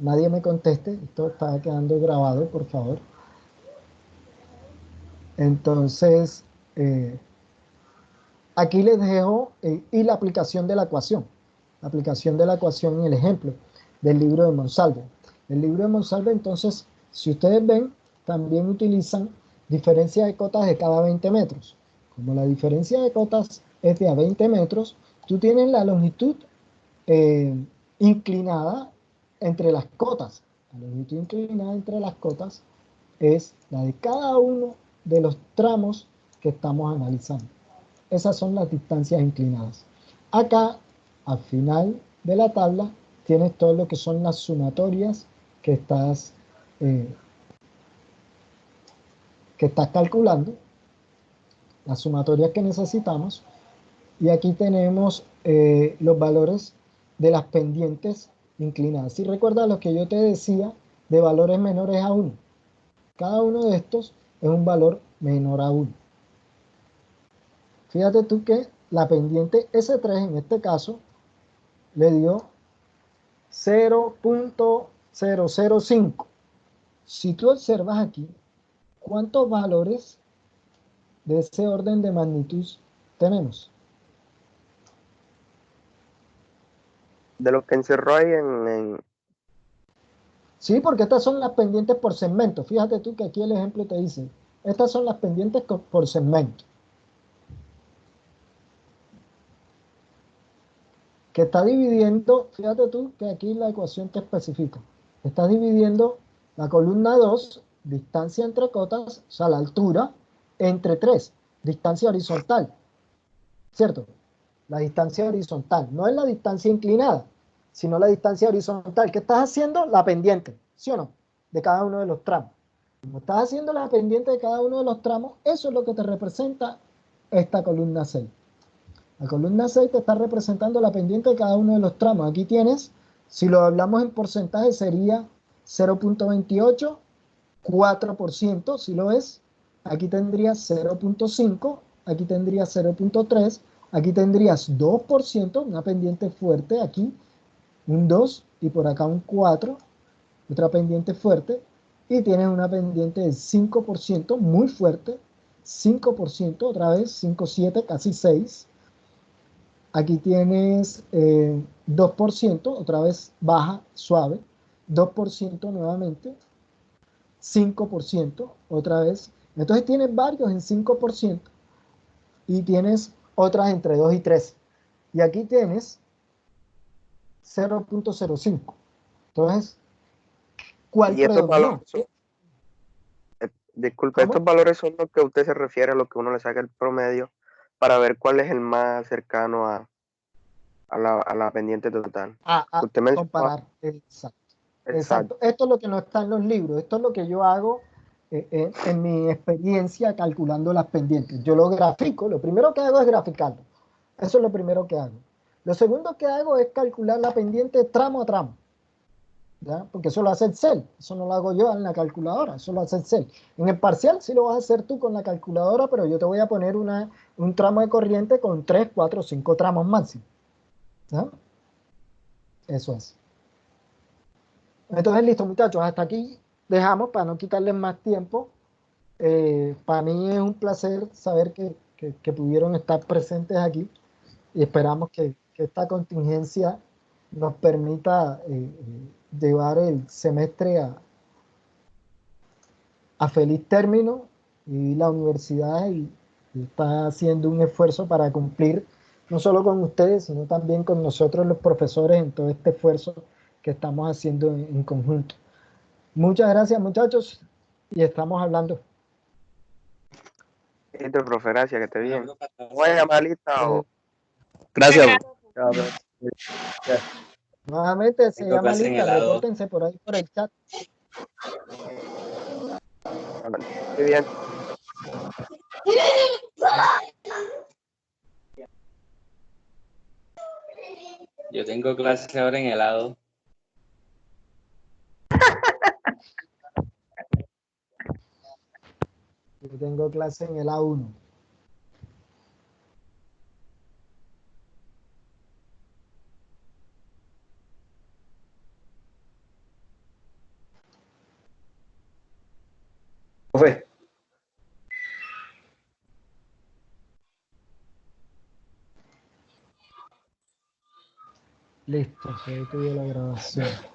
Nadie me conteste, esto está quedando grabado, por favor. Entonces, aquí les dejo y la aplicación de la ecuación. La aplicación de la ecuación en el ejemplo del libro de Monsalve. El libro de Monsalve, entonces, si ustedes ven, también utilizan diferencia de cotas de cada 20 metros. Como la diferencia de cotas es de a 20 metros, tú tienes la longitud inclinada entre las cotas. La longitud inclinada entre las cotas es la de cada uno de los tramos que estamos analizando. Esas son las distancias inclinadas. Acá, al final de la tabla, tienes todo lo que son las sumatorias que estás calculando, las sumatorias que necesitamos. Y aquí tenemos los valores de las pendientes inclinadas. Si recuerdas lo que yo te decía de valores menores a 1. Cada uno de estos es un valor menor a 1. Fíjate tú que la pendiente S3 en este caso le dio 0.005. Si tú observas aquí, ¿cuántos valores de ese orden de magnitud tenemos? De los que encerró ahí en... Sí, porque estas son las pendientes por segmento. Fíjate tú que aquí el ejemplo te dice, estas son las pendientes por segmento. Que está dividiendo, fíjate tú que aquí la ecuación te especifica. Está dividiendo la columna 2, distancia entre cotas, o sea, la altura, entre 3, distancia horizontal. ¿Cierto? La distancia horizontal. No es la distancia inclinada, sino la distancia horizontal. ¿Qué estás haciendo? La pendiente, ¿sí o no? De cada uno de los tramos. Como estás haciendo la pendiente de cada uno de los tramos, eso es lo que te representa esta columna 6. La columna 6 te está representando la pendiente de cada uno de los tramos. Aquí tienes, si lo hablamos en porcentaje, sería 0.28, 4%, si lo es. Aquí tendrías 0.5, aquí tendrías 0.3, aquí tendrías 2%, una pendiente fuerte aquí, un 2, y por acá un 4, otra pendiente fuerte, y tienes una pendiente del 5%, muy fuerte, 5%, otra vez, 5,7, casi 6. Aquí tienes 2%, otra vez baja, suave, 2% nuevamente, 5%, otra vez. Entonces tienes varios en 5% y tienes otras entre 2 y 3. Y aquí tienes 0.05. Entonces, ¿cuál Y estos valores predominó? son, disculpe, ¿Cómo? estos valores son los que usted se refiere a los que uno le saca el promedio para ver cuál es el más cercano a la pendiente total. A Usted mencionaba, comparar. Exacto. exacto. Exacto. Esto es lo que no está en los libros. Esto es lo que yo hago en mi experiencia calculando las pendientes. Yo lo grafico. Lo primero que hago es graficarlo. Eso es lo primero que hago. Lo segundo que hago es calcular la pendiente tramo a tramo. ¿Ya? Porque eso lo hace el CEL. Eso no lo hago yo en la calculadora. Eso lo hace el CEL. En el parcial sí lo vas a hacer tú con la calculadora, pero yo te voy a poner un tramo de corriente con 3, 4, 5 tramos máximo. ¿Ya? Eso es. Entonces, listo, muchachos, hasta aquí dejamos para no quitarles más tiempo. Para mí es un placer saber que pudieron estar presentes aquí y esperamos que esta contingencia nos permita llevar el semestre a feliz término y la universidad y está haciendo un esfuerzo para cumplir no solo con ustedes, sino también con nosotros los profesores en todo este esfuerzo que estamos haciendo en conjunto. Muchas gracias, muchachos, y estamos hablando. Listo, profe, gracias, que esté bien. ¿Voy a llamar lista o...? Gracias. Ya, pues. Nuevamente se Tengo llama clase en lista, helado. repórtense por ahí por el chat. Muy bien. Yo tengo clase ahora en helado. Yo tengo clase en el A1. Profe, Listo, se detuvo la grabación.